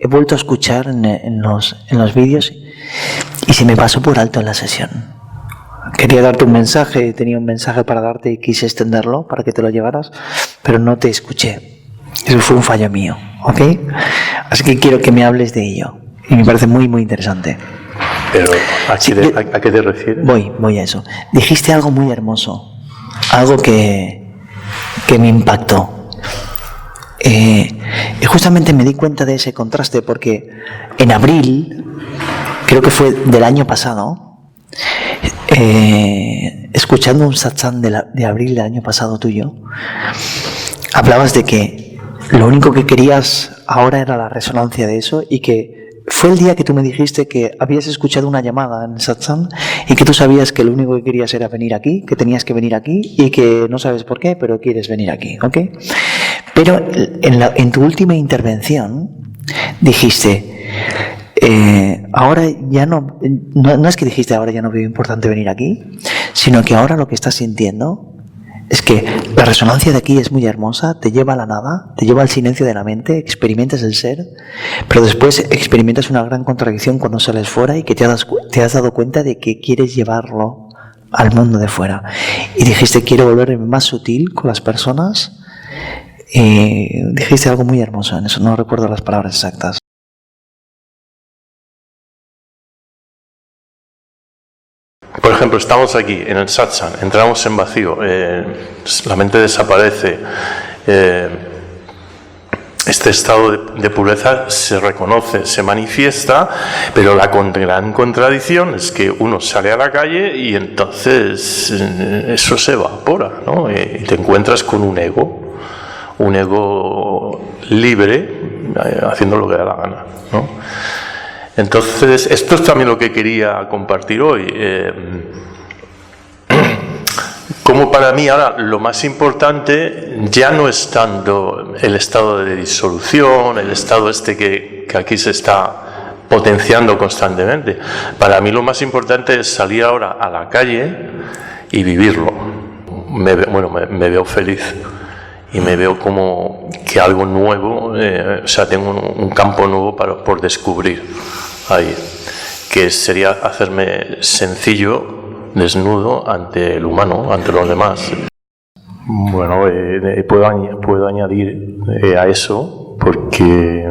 he vuelto a escuchar en los vídeos y se me pasó por alto en la sesión. Quería darte un mensaje, tenía un mensaje para darte y quise extenderlo para que te lo llevaras, pero no te escuché. Eso fue un fallo mío, ¿ok? Así que quiero que me hables de ello. Y me parece muy, muy interesante. Pero, ¿a qué te refieres? Voy a eso. Dijiste algo muy hermoso, algo que me impactó. Y justamente me di cuenta de ese contraste porque en abril, creo que fue del año pasado, escuchando un satsang de abril del año pasado tuyo, hablabas de que lo único que querías ahora era la resonancia de eso y que fue el día que tú me dijiste que habías escuchado una llamada en el satsang y que tú sabías que lo único que querías era venir aquí, que tenías que venir aquí y que no sabes por qué, pero quieres venir aquí, ¿ok? Pero en tu última intervención dijiste, ahora ya no es que dijiste ahora ya no veo importante venir aquí, sino que ahora lo que estás sintiendo es que la resonancia de aquí es muy hermosa, te lleva a la nada, te lleva al silencio de la mente, experimentas el ser, pero después experimentas una gran contradicción cuando sales fuera y que te has dado cuenta de que quieres llevarlo al mundo de fuera. Y dijiste, quiero volverme más sutil con las personas. Y dijiste algo muy hermoso en eso, no recuerdo las palabras exactas. Por ejemplo, estamos aquí en el satsang, entramos en vacío, la mente desaparece, este estado de pureza se reconoce, se manifiesta, pero la gran contradicción es que uno sale a la calle y entonces eso se evapora, ¿no? Y te encuentras con un ego libre, haciendo lo que da la gana, ¿no? Entonces, esto es también lo que quería compartir hoy. Como para mí ahora lo más importante ya no es tanto el estado de disolución, el estado que aquí se está potenciando constantemente. Para mí lo más importante es salir ahora a la calle y vivirlo. Me veo feliz. Y me veo como que algo nuevo, tengo un campo nuevo por descubrir ahí, que sería hacerme sencillo, desnudo ante el humano, ante los demás. Bueno, puedo añadir a eso porque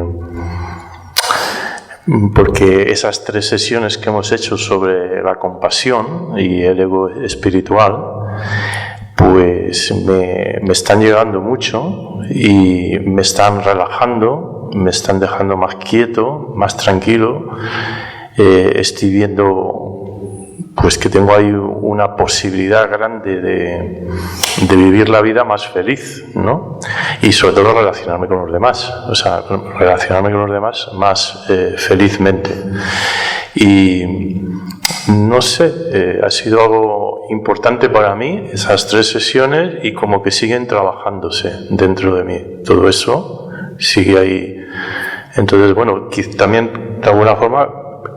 esas 3 sesiones que hemos hecho sobre la compasión y el ego espiritual, pues me están llegando mucho y me están relajando, me están dejando más quieto, más tranquilo. Estoy viendo pues que tengo ahí una posibilidad grande de vivir la vida más feliz, ¿no? Y sobre todo relacionarme con los demás, relacionarme con los demás más felizmente. Y no sé, ha sido algo importante para mí esas 3 sesiones y como que siguen trabajándose dentro de mí. Todo eso sigue ahí. Entonces, bueno, también de alguna forma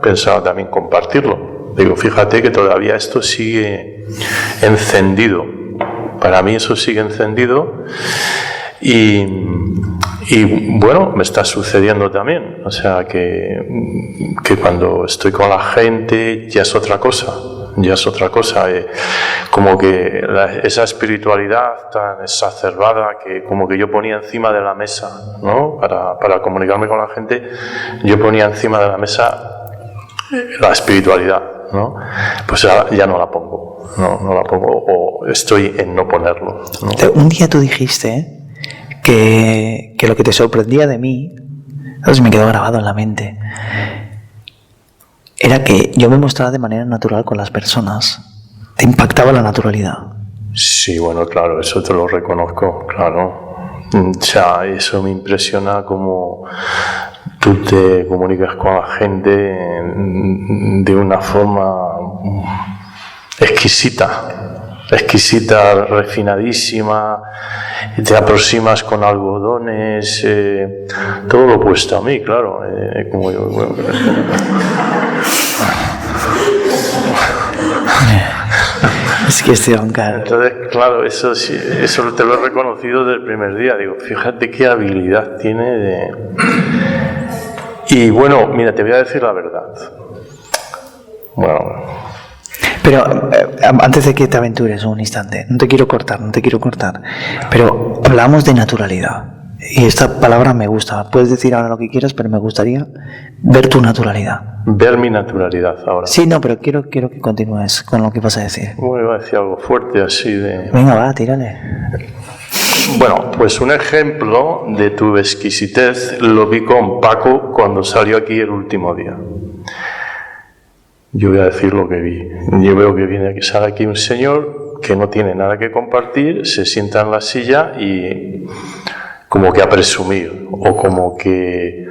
pensaba también compartirlo. Digo, fíjate que todavía esto sigue encendido. Para mí eso sigue encendido y bueno, me está sucediendo también. O sea, que cuando estoy con la gente ya es otra cosa. Como que esa espiritualidad tan exacerbada que como que yo ponía encima de la mesa, ¿no? Para comunicarme con la gente, yo ponía encima de la mesa la espiritualidad, ¿no? Pues ya no la pongo, no la pongo, o estoy en no ponerlo, ¿no? Un día tú dijiste que lo que te sorprendía de mí, eso me quedó grabado en la mente, era que yo me mostraba de manera natural con las personas. Te impactaba la naturalidad. Sí, bueno, claro, eso te lo reconozco, claro. O sea, eso me impresiona como tú te comunicas con la gente de una forma exquisita, refinadísima, te aproximas con algodones, todo lo opuesto a mí, claro, como yo. Bueno, es que estoy roncar. Entonces, claro, eso te lo he reconocido desde el primer día. Digo, fíjate qué habilidad tiene Y bueno, mira, te voy a decir la verdad. Bueno. Pero antes de que te aventures un instante, no te quiero cortar, pero hablamos de naturalidad. Y esta palabra me gusta. Puedes decir ahora lo que quieras, pero me gustaría ver tu naturalidad. Ver mi naturalidad ahora. Sí, no, pero quiero que continúes con lo que vas a decir. Bueno, iba a decir algo fuerte así de... Venga, va, tírale. Bueno, pues un ejemplo de tu exquisitez lo vi con Paco cuando salió aquí el último día. Yo voy a decir lo que vi. Yo veo que sale aquí un señor que no tiene nada que compartir, se sienta en la silla y como que a presumir, o como que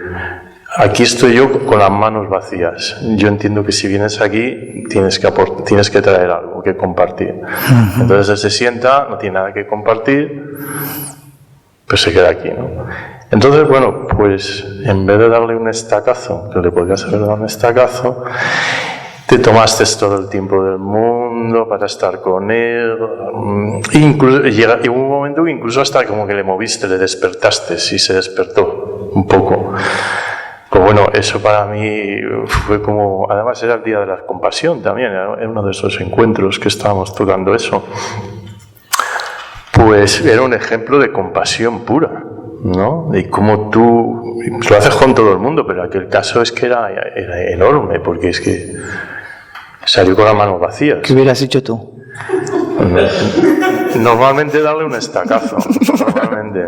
aquí estoy yo con las manos vacías. Yo entiendo que si vienes aquí tienes que traer algo que compartir. Entonces él se sienta, no tiene nada que compartir, pues se queda aquí, ¿no? Entonces, bueno, pues en vez de darle un estacazo, que le podrías haber dado un estacazo, te tomaste todo el tiempo del mundo para estar con él. Llegó un momento que incluso hasta como que le moviste, le despertaste, y se despertó un poco. Pues bueno, eso para mí fue como... Además era el día de la compasión también, era uno de esos encuentros que estábamos tocando eso. Pues era un ejemplo de compasión pura, ¿no? Y como tú lo haces con todo el mundo, pero aquel caso es que era enorme, porque es que salió con las manos vacías. ¿Qué hubieras hecho tú? Normalmente darle un estacazo. Normalmente.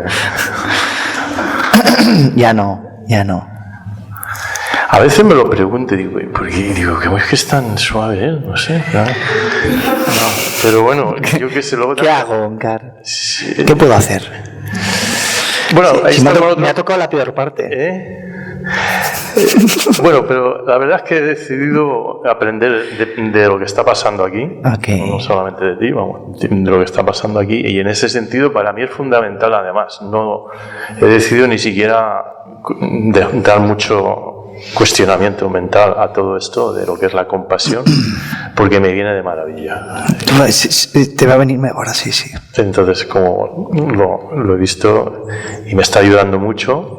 Ya no. A veces me lo pregunto y digo, ¿por qué? Digo, ¿cómo es que es tan suave él? No sé. No. Pero bueno, yo qué sé. Luego ¿Qué hago, Óscar? Sí. ¿Qué puedo hacer? Bueno, ahí me ha tocado la peor parte. Bueno, pero la verdad es que he decidido aprender de lo que está pasando aquí, no solamente de ti, vamos, de lo que está pasando aquí, y en ese sentido para mí es fundamental. Además, no he decidido ni siquiera dar mucho cuestionamiento mental a todo esto de lo que es la compasión, porque me viene de maravilla. Te va a venir mejor así, sí. Entonces, como lo he visto y me está ayudando mucho.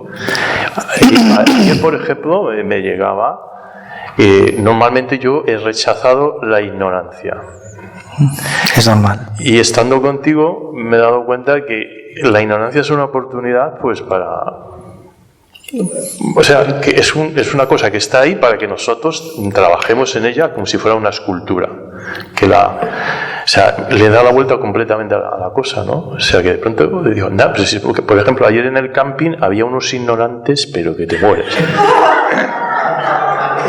Ayer, por ejemplo, me llegaba, normalmente yo he rechazado la ignorancia. Es normal. Y estando contigo me he dado cuenta que la ignorancia es una oportunidad, pues para... O sea, que es una cosa que está ahí para que nosotros trabajemos en ella como si fuera una escultura. O sea, le da la vuelta completamente a la cosa, ¿no? O sea, que de pronto le digo, anda, pues, porque, por ejemplo, ayer en el camping había unos ignorantes, pero que te mueres.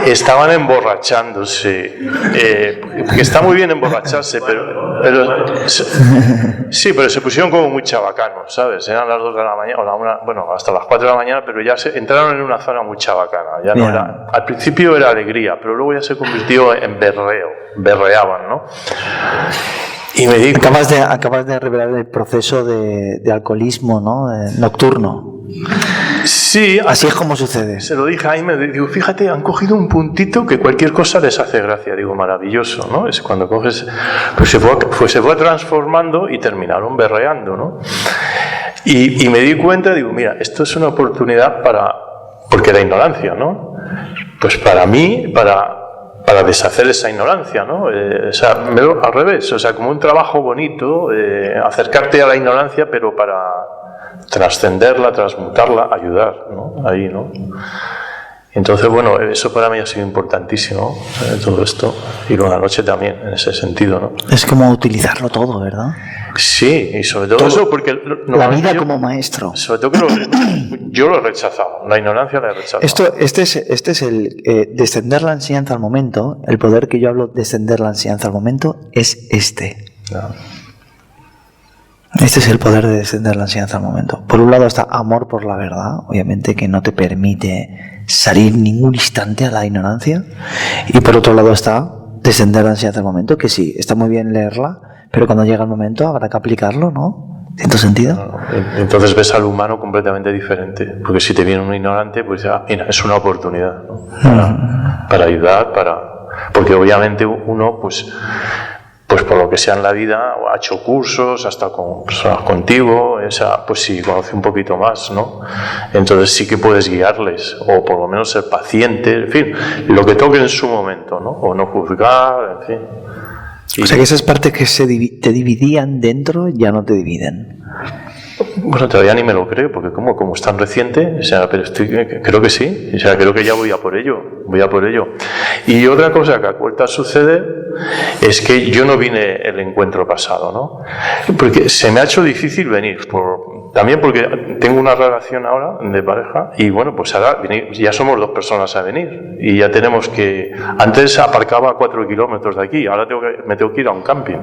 Estaban emborrachándose, que está muy bien emborracharse, pero sí, pero se pusieron como muy chabacanos, ¿sabes? Eran las 2 de la mañana, o la 1, bueno, hasta las 4 de la mañana, pero ya entraron en una zona muy chabacana. Ya no era, al principio era alegría, pero luego ya se convirtió en berreaban, ¿no? Y me dijo, acabas de revelar el proceso de alcoholismo, ¿no? Nocturno. Sí, así es como sucede. Se lo dije a Jaime, digo, fíjate, han cogido un puntito que cualquier cosa les hace gracia. Digo, maravilloso, ¿no? Es cuando coges, pues se fue transformando y terminaron berreando, ¿no? Y me di cuenta, digo, mira, esto es una oportunidad porque la ignorancia, ¿no? Pues para mí, para deshacer esa ignorancia, ¿no? O sea, al revés, o sea, como un trabajo bonito, acercarte a la ignorancia, pero para trascenderla, transmutarla, ayudar, ¿no? Ahí, ¿no? Entonces, bueno, eso para mí ha sido importantísimo, todo esto, y luego la noche también, en ese sentido, ¿no? Es como utilizarlo todo, ¿verdad? Sí, y sobre todo eso, porque... La vida como maestro. Sobre todo que yo lo he rechazado, la ignorancia la he rechazado. Este es el descender la enseñanza al momento, el poder que yo hablo, descender la enseñanza al momento, es este. No. Este es el poder de descender la enseñanza al momento. Por un lado está amor por la verdad, obviamente, que no te permite salir ningún instante a la ignorancia. Y por otro lado está descender la enseñanza al momento, que sí, está muy bien leerla, pero cuando llega el momento habrá que aplicarlo, ¿no? ¿Tiene sentido? No. Entonces ves al humano completamente diferente. Porque si te viene un ignorante, pues ya, mira, es una oportunidad, ¿no? Para ayudar, porque obviamente uno, pues... pues por lo que sea en la vida, ha hecho cursos, hasta con personas contigo, pues sí, conoce un poquito más, ¿no? Entonces sí que puedes guiarles, o por lo menos ser paciente, en fin, lo que toque en su momento, ¿no? O no juzgar, en fin. O sea que esas partes que te dividían dentro ya no te dividen. Bueno, todavía ni me lo creo, porque como es tan reciente, o sea, pero creo que sí, o sea, creo que ya voy a por ello. Y otra cosa que ha vuelto a suceder es que yo no vine el encuentro pasado, ¿no? Porque se me ha hecho difícil venir, también porque tengo una relación ahora de pareja y bueno, pues ahora ya somos 2 personas a venir y ya tenemos que... Antes aparcaba a 4 kilómetros de aquí, ahora me tengo que ir a un camping,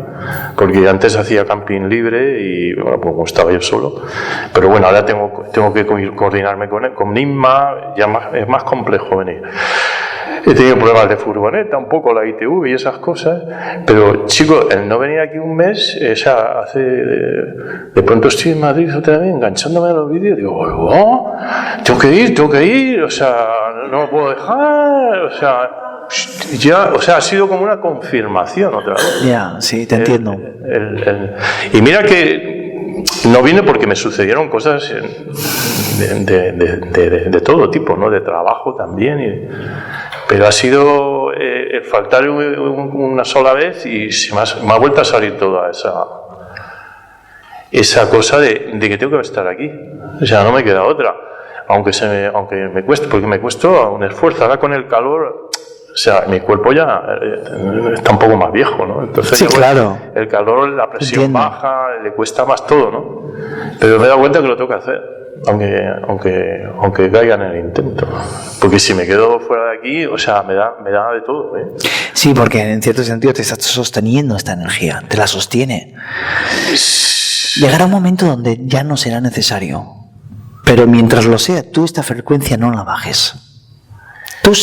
porque antes hacía camping libre y bueno, pues como estaba yo solo, pero bueno, ahora tengo que coordinarme con Inma, ya es más complejo venir. He tenido pruebas de furgoneta, un poco la ITV y esas cosas, pero chicos, el no venir aquí un mes, o sea, de pronto estoy en Madrid otra vez enganchándome a los vídeos, digo, oh, tengo que ir, o sea, no lo puedo dejar, o sea, ha sido como una confirmación otra vez. Ya, sí, te entiendo. Y mira que no vine porque me sucedieron cosas de todo tipo, ¿no? De trabajo también, pero ha sido el faltar una sola vez y me ha vuelto a salir toda esa cosa de que tengo que estar aquí. O sea, no me queda otra. Aunque me cueste, porque me cuesta un esfuerzo. Ahora con el calor, o sea, mi cuerpo ya está un poco más viejo, ¿no? Entonces, sí, claro. El calor, la presión baja, le cuesta más todo, ¿no? Pero me he dado cuenta que lo tengo que hacer. Aunque caiga en el intento, porque si me quedo fuera de aquí, o sea, me da de todo, ¿eh? Sí, porque en cierto sentido te estás sosteniendo esta energía, te la sostiene. Llegará un momento donde ya no será necesario, pero mientras lo sea, tú esta frecuencia no la bajes. Tú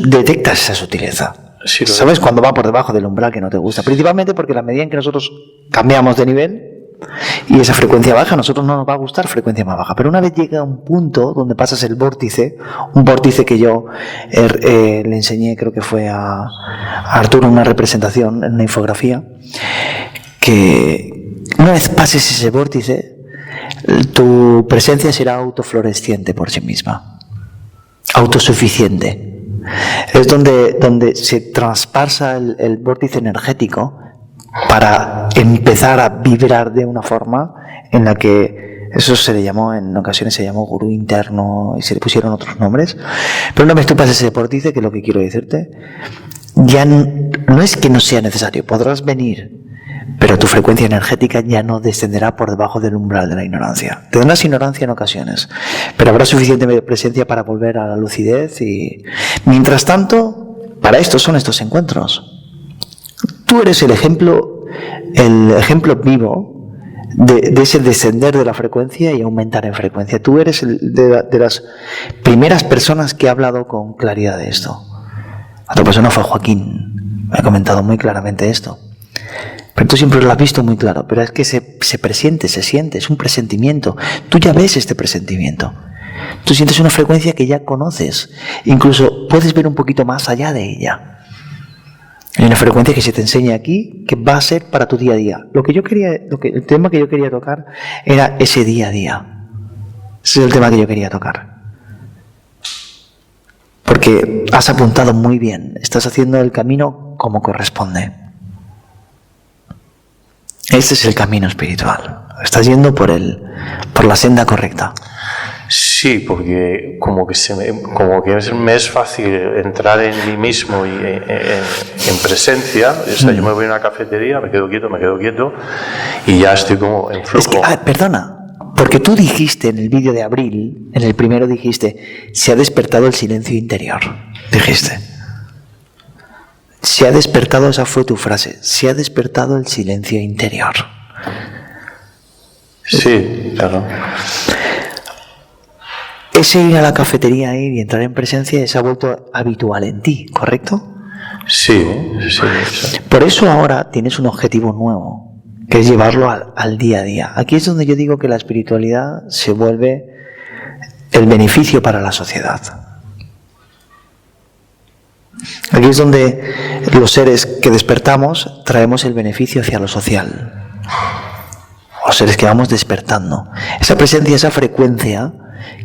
detectas esa sutileza. Sí, ¿sabes cuando va por debajo del umbral que no te gusta? Principalmente porque a la medida en que nosotros cambiamos de nivel y esa frecuencia baja, a nosotros no nos va a gustar frecuencia más baja, pero una vez llega un punto donde pasas el vórtice, un vórtice que yo le enseñé, creo que fue a Arturo en una representación, en una infografía, que una vez pases ese vórtice, tu presencia será autofluoresciente por sí misma, autosuficiente. Es donde se traspasa el vórtice energético para empezar a vibrar de una forma en la que eso se le llamó, en ocasiones se llamó gurú interno y se le pusieron otros nombres, pero una vez tú pases ese vórtice, que es lo que quiero decirte, ya no es que no sea necesario, podrás venir, pero tu frecuencia energética ya no descenderá por debajo del umbral de la ignorancia. Tendrás ignorancia en ocasiones, pero habrá suficiente presencia para volver a la lucidez y mientras tanto, para esto son estos encuentros. Tú eres el ejemplo vivo de ese descender de la frecuencia y aumentar en frecuencia. Tú eres de las primeras personas que ha hablado con claridad de esto. Otra persona fue Joaquín, me ha comentado muy claramente esto. Pero tú siempre lo has visto muy claro, pero es que se presiente, se siente, es un presentimiento. Tú ya ves este presentimiento. Tú sientes una frecuencia que ya conoces, incluso puedes ver un poquito más allá de ella. Hay una frecuencia que se te enseña aquí que va a ser para tu día a día. El tema que yo quería tocar era ese día a día. Ese es el tema que yo quería tocar. Porque has apuntado muy bien, estás haciendo el camino como corresponde. Este es el camino espiritual. Estás yendo por la senda correcta. Sí, porque como que me es fácil entrar en mí mismo y en presencia. O sea, yo me voy a una cafetería, me quedo quieto y ya estoy como en flujo. Es que, perdona, porque tú dijiste en el vídeo de abril, en el primero dijiste, se ha despertado el silencio interior. Dijiste. Se ha despertado, esa fue tu frase, se ha despertado el silencio interior. Sí, claro. Ese ir a la cafetería y entrar en presencia se ha vuelto habitual en ti, ¿correcto? Sí. Por eso ahora tienes un objetivo nuevo, que es llevarlo al día a día. Aquí es donde yo digo que la espiritualidad se vuelve el beneficio para la sociedad. Aquí es donde los seres que despertamos traemos el beneficio hacia lo social. Los seres que vamos despertando. Esa presencia, esa frecuencia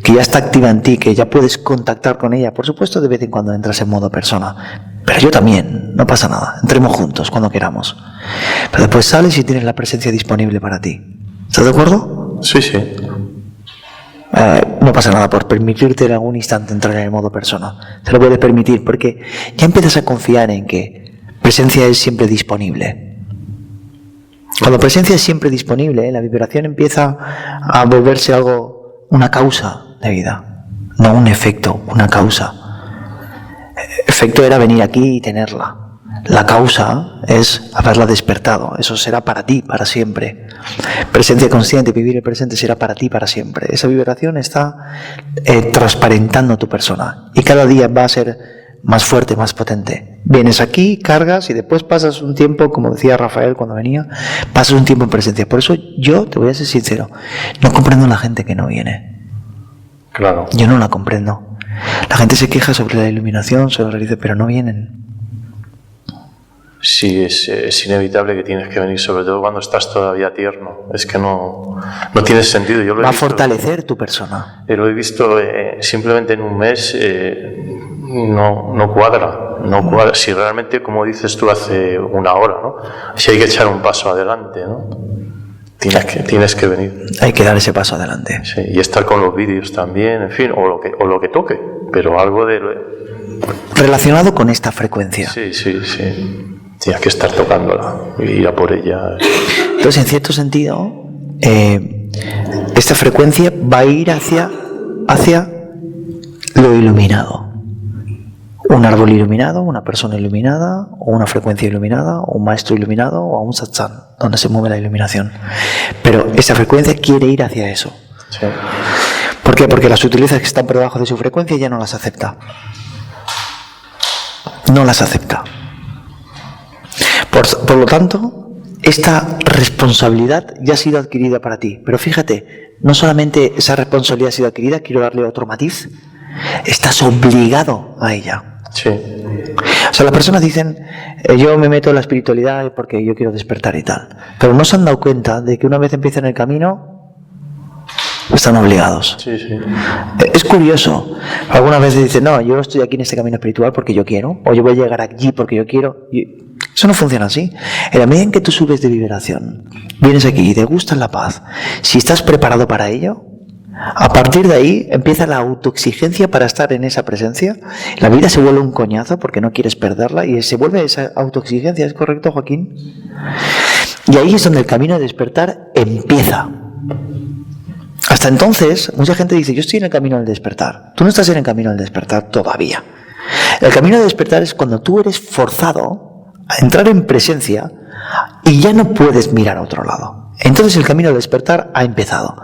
que ya está activa en ti, que ya puedes contactar con ella. Por supuesto, de vez en cuando entras en modo persona. Pero yo también, no pasa nada. Entremos juntos cuando queramos. Pero después sales y tienes la presencia disponible para ti. ¿Estás de acuerdo? Sí, sí. No pasa nada por permitirte en algún instante entrar en el modo persona. Te lo puedes permitir porque ya empiezas a confiar en que presencia es siempre disponible. Cuando presencia es siempre disponible, la vibración empieza a volverse algo, una causa de vida, no un efecto, una causa. Efecto era venir aquí y tenerla. La causa es haberla despertado. Eso será para ti, para siempre. Presencia consciente, vivir el presente será para ti, para siempre. Esa vibración está transparentando tu persona. Y cada día va a ser más fuerte, más potente. Vienes aquí, cargas y después pasas un tiempo, como decía Rafael cuando venía, pasas un tiempo en presencia. Por eso yo, te voy a ser sincero, no comprendo a la gente que no viene. Claro. Yo no la comprendo. La gente se queja sobre la iluminación, sobre la realidad, pero no vienen. Sí, es inevitable que tienes que venir, sobre todo cuando estás todavía tierno. Es que no tiene sentido. Yo lo Va he visto, a fortalecer tu persona. Lo he visto simplemente en un mes, no cuadra. No cuadra. Si realmente, como dices tú hace una hora, ¿no? Si hay que echar un paso adelante, ¿no? Tienes que venir. Hay que dar ese paso adelante. Sí, y estar con los vídeos también, en fin, o lo que toque, pero algo de... Relacionado con esta frecuencia. Sí. Tienes que estar tocándola y ir a por ella. Entonces, en cierto sentido, esta frecuencia va a ir hacia lo iluminado. Un árbol iluminado, una persona iluminada, o una frecuencia iluminada, o un maestro iluminado, o un satsang, donde se mueve la iluminación. Pero esa frecuencia quiere ir hacia eso. Sí. ¿Por qué? Porque las sutilezas que están por debajo de su frecuencia ya no las acepta. No las acepta. Por lo tanto, esta responsabilidad ya ha sido adquirida para ti. Pero fíjate, no solamente esa responsabilidad ha sido adquirida, quiero darle otro matiz. Estás obligado a ella. Sí. O sea, las personas dicen, yo me meto en la espiritualidad porque yo quiero despertar y tal. Pero no se han dado cuenta de que una vez empiezan el camino, están obligados. Sí. Es curioso. Algunas veces dicen, no, yo estoy aquí en este camino espiritual porque yo quiero, o yo voy a llegar allí porque yo quiero. Eso no funciona así. En la medida en que tú subes de vibración, vienes aquí y te gusta la paz, si estás preparado para ello, a partir de ahí empieza la autoexigencia para estar en esa presencia. La vida se vuelve un coñazo porque no quieres perderla y se vuelve esa autoexigencia. ¿Es correcto, Joaquín? Y ahí es donde el camino de despertar empieza. Hasta entonces, mucha gente dice, yo estoy en el camino del despertar. Tú no estás en el camino del despertar todavía. El camino del despertar es cuando tú eres forzado a entrar en presencia y ya no puedes mirar a otro lado. Entonces el camino del despertar ha empezado,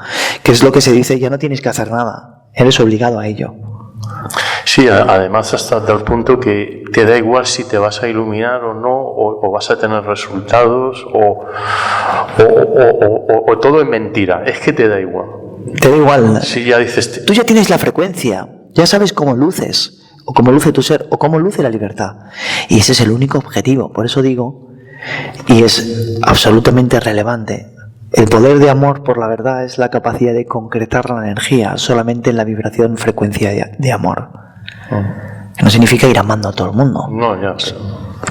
que es lo que se dice, ya no tienes que hacer nada, eres obligado a ello. Sí, además hasta tal punto que te da igual si te vas a iluminar o no, o vas a tener resultados, o todo es mentira, es que te da igual. Te da igual. Sí, ya dices... Tú ya tienes la frecuencia, ya sabes cómo luces, o cómo luce tu ser, o cómo luce la libertad. Y ese es el único objetivo, por eso digo, y es absolutamente relevante. El poder de amor por la verdad es la capacidad de concretar la energía solamente en la vibración frecuencia de amor. No significa ir amando a todo el mundo. No, ya. Pero...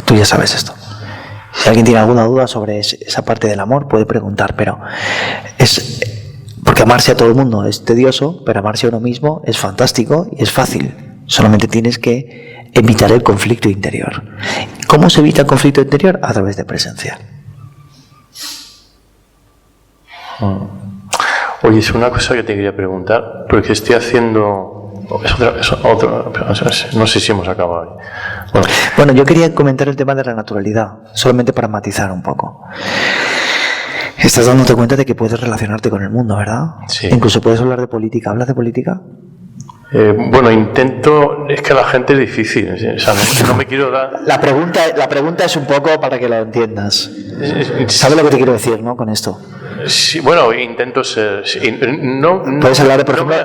Tú ya sabes esto. Si alguien tiene alguna duda sobre esa parte del amor, puede preguntar, pero es... Porque amarse a todo el mundo es tedioso, pero amarse a uno mismo es fantástico y es fácil. Solamente tienes que evitar el conflicto interior. ¿Cómo se evita el conflicto interior? A través de presencia. Oye, es una cosa que te quería preguntar, porque estoy haciendo... Es otra, no sé si hemos acabado. Bueno, yo quería comentar el tema de la naturalidad, solamente para matizar un poco. Estás dándote cuenta de que puedes relacionarte con el mundo, ¿verdad? Sí. Incluso puedes hablar de política. ¿Hablas de política? Bueno, intento... Es que la gente es difícil. O sea, no me quiero dar... La pregunta es un poco para que lo entiendas. ¿Sabes lo que te quiero decir, no? Con esto. Sí, bueno, intento ser... Sí, Puedes hablar, por ejemplo...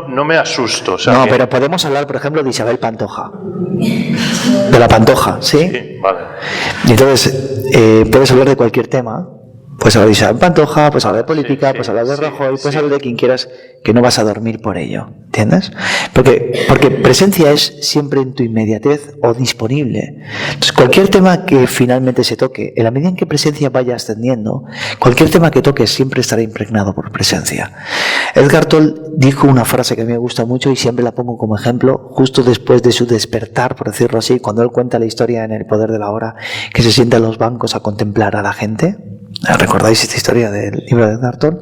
No me asusto. O sea, no, pero podemos hablar, por ejemplo, de Isabel Pantoja. De la Pantoja, ¿sí? Sí, vale. Y entonces, puedes hablar de cualquier tema. Puedes hablar de Isabel Pantoja, puedes hablar de política, puedes hablar de Rajoy, puedes hablar de quien quieras, que no vas a dormir por ello. ¿Entiendes? Porque presencia es siempre en tu inmediatez o disponible. Entonces, cualquier tema que finalmente se toque, en la medida en que presencia vaya ascendiendo, cualquier tema que toques siempre estará impregnado por presencia. Edgar Tolle dijo una frase que a mí me gusta mucho y siempre la pongo como ejemplo, justo después de su despertar, por decirlo así, cuando él cuenta la historia en El poder de la hora, que se sienta en los bancos a contemplar a la gente. ¿Recordáis esta historia del libro de Edgar Tolle?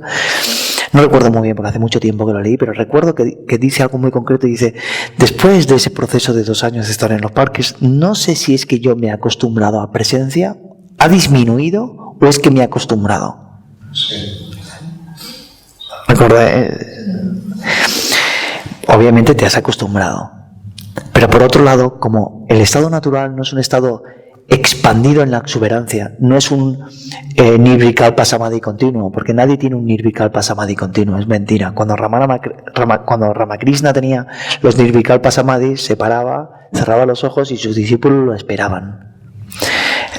No recuerdo muy bien porque hace mucho tiempo que lo leí, pero recuerdo que dice algo muy concreto y dice: después de ese proceso de 2 años de estar en los parques, no sé si es que yo me he acostumbrado a presencia, ha disminuido o es que me he acostumbrado. Sí. Obviamente te has acostumbrado, pero por otro lado, como el estado natural no es un estado expandido en la exuberancia, no es un nirvikalpa samadhi continuo, porque nadie tiene un nirvikalpa samadhi continuo, es mentira. Cuando Ramakrishna tenía los nirvikalpa samadhi, se paraba, cerraba los ojos y sus discípulos lo esperaban.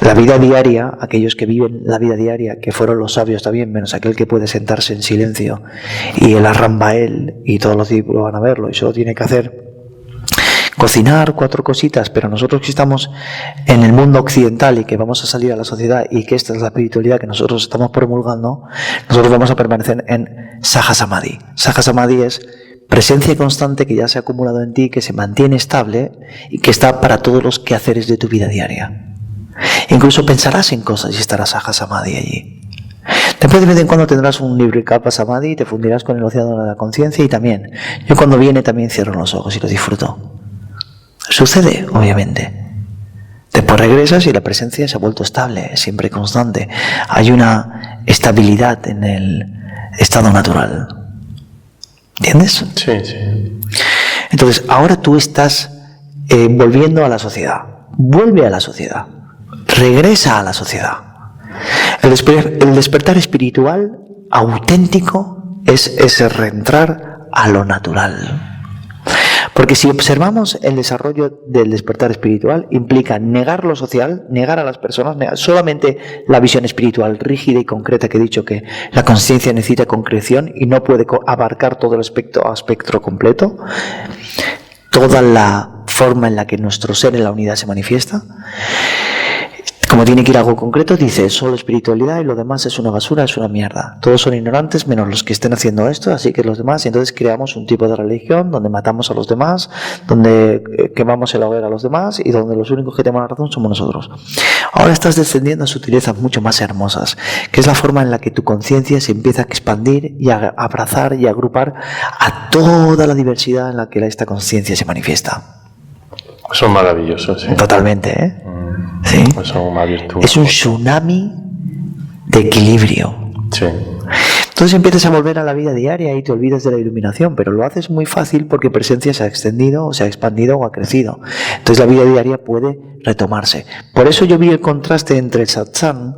La vida diaria, aquellos que viven la vida diaria, que fueron los sabios también, menos aquel que puede sentarse en silencio, y el Arrambael y todos los discípulos van a verlo, y solo tiene que hacer cocinar 4 cositas, pero nosotros que estamos en el mundo occidental y que vamos a salir a la sociedad y que esta es la espiritualidad que nosotros estamos promulgando, nosotros vamos a permanecer en Saha Samadhi. Saha Samadhi es presencia constante que ya se ha acumulado en ti, que se mantiene estable y que está para todos los quehaceres de tu vida diaria. Incluso pensarás en cosas y estarás Saha Samadhi allí. Después de vez en cuando tendrás un nirvikalpa samadhi y te fundirás con el océano de la conciencia, y también, yo cuando viene también cierro los ojos y lo disfruto. Sucede, obviamente. Después regresas y la presencia se ha vuelto estable, siempre constante. Hay una estabilidad en el estado natural. ¿Entiendes? Sí, sí. Entonces, ahora tú estás volviendo a la sociedad. Vuelve a la sociedad. Regresa a la sociedad. El despertar espiritual auténtico es reentrar a lo natural. Porque si observamos el desarrollo del despertar espiritual, implica negar lo social, negar a las personas, negar solamente la visión espiritual rígida y concreta que he dicho, que la conciencia necesita concreción y no puede abarcar todo el espectro completo, toda la forma en la que nuestro ser en la unidad se manifiesta. Como tiene que ir a algo concreto, dice: solo espiritualidad y lo demás es una basura, es una mierda. Todos son ignorantes menos los que estén haciendo esto, así que los demás. Y entonces creamos un tipo de religión donde matamos a los demás, donde quemamos el hoguera a los demás y donde los únicos que tenemos la razón somos nosotros. Ahora estás descendiendo a sutilezas mucho más hermosas, que es la forma en la que tu conciencia se empieza a expandir y a abrazar y a agrupar a toda la diversidad en la que esta conciencia se manifiesta. Son maravillosos, sí. Totalmente, ¿eh? ¿Sí? Es un tsunami de equilibrio. Sí. Entonces empiezas a volver a la vida diaria y te olvidas de la iluminación, pero lo haces muy fácil porque presencia se ha extendido, o se ha expandido o ha crecido. Entonces la vida diaria puede retomarse. Por eso yo vi el contraste entre el satsang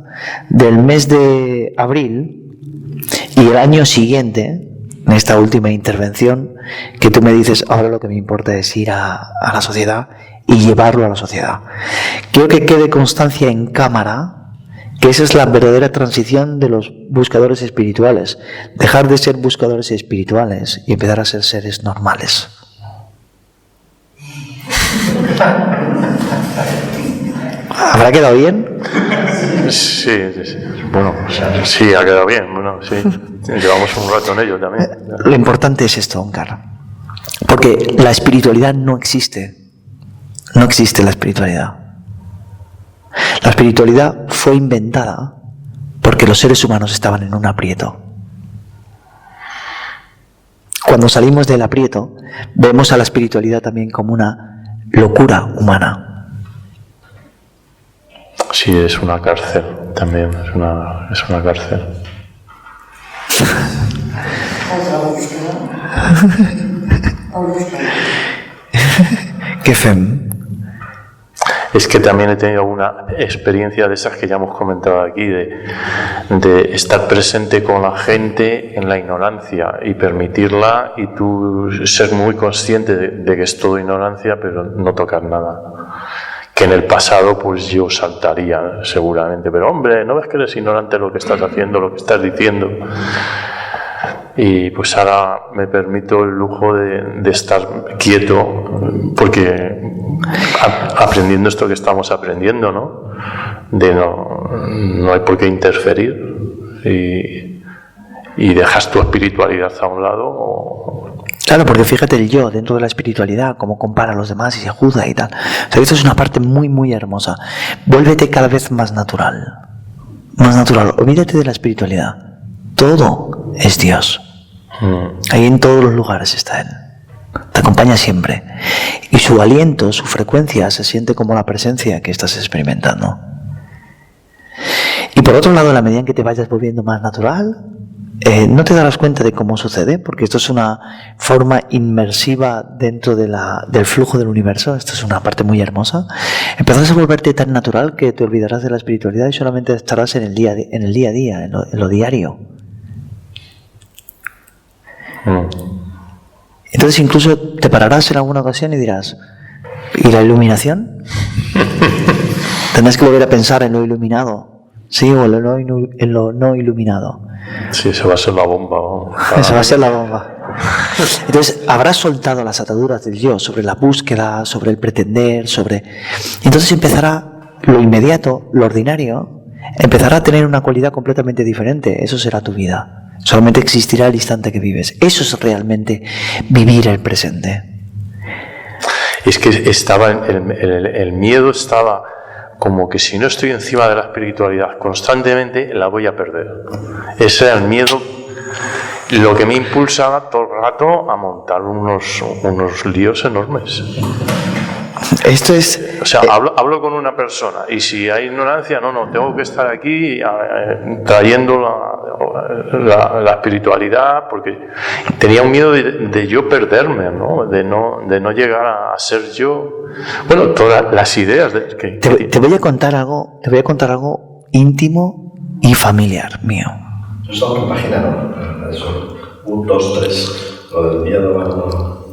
del mes de abril y el año siguiente, en esta última intervención, que tú me dices: ahora lo que me importa es ir a la sociedad y llevarlo a la sociedad. Quiero que quede constancia en cámara que esa es la verdadera transición de los buscadores espirituales. Dejar de ser buscadores espirituales y empezar a ser seres normales. ¿Habrá quedado bien? Sí. Bueno, sí, ha quedado bien. Bueno, sí. Llevamos un rato en ello también. Lo importante es esto, Óscar. Porque la espiritualidad no existe. No existe la espiritualidad. La espiritualidad fue inventada porque los seres humanos estaban en un aprieto. Cuando salimos del aprieto, vemos a la espiritualidad también como una locura humana. Sí, es una cárcel también, es una cárcel. ¿Qué fem? Es que también he tenido una experiencia de esas que ya hemos comentado aquí, de estar presente con la gente en la ignorancia y permitirla, y tú ser muy consciente de que es todo ignorancia, pero no tocar nada. Que en el pasado pues yo saltaría seguramente, pero hombre, ¿no ves que eres ignorante de lo que estás haciendo, lo que estás diciendo? Y pues ahora me permito el lujo de estar quieto, porque aprendiendo esto que estamos aprendiendo, ¿no? De no hay por qué interferir y dejas tu espiritualidad a un lado. Claro, porque fíjate el yo dentro de la espiritualidad, cómo compara a los demás y se juzga y tal. O sea, esto es una parte muy, muy hermosa. Vuélvete cada vez más natural. Más natural. Olvídate de la espiritualidad. Todo es Dios. Ahí en todos los lugares está Él. Te acompaña siempre. Y su aliento, su frecuencia se siente como la presencia que estás experimentando. Y por otro lado, a la medida en que te vayas volviendo más natural, no te darás cuenta de cómo sucede, porque esto es una forma inmersiva dentro del flujo del universo. Esto es una parte muy hermosa. Empezarás a volverte tan natural que te olvidarás de la espiritualidad y solamente estarás en el día a día, en lo diario. Entonces incluso te pararás en alguna ocasión y dirás, ¿y la iluminación? Tendrás que volver a pensar en lo iluminado, sí, o en lo no iluminado. Sí, eso va a ser la bomba. Eso va a ser la bomba. Entonces habrás soltado las ataduras del yo sobre la búsqueda, sobre el pretender, entonces empezará lo inmediato, lo ordinario, empezará a tener una cualidad completamente diferente. Eso será tu vida. Solamente existirá el instante que vives. Eso es realmente vivir el presente. Es que el miedo estaba como que si no estoy encima de la espiritualidad constantemente, la voy a perder. Ese era el miedo, lo que me impulsaba todo el rato a montar unos líos enormes. Esto es... O sea, hablo con una persona y si hay ignorancia, no, tengo que estar aquí trayendo la espiritualidad, porque tenía un miedo de yo perderme, ¿no? De no llegar a ser yo. Bueno, todas las ideas Te voy a contar algo íntimo y familiar mío. Eso es una página, ¿no? Eso, 1, 2, 3, lo del miedo.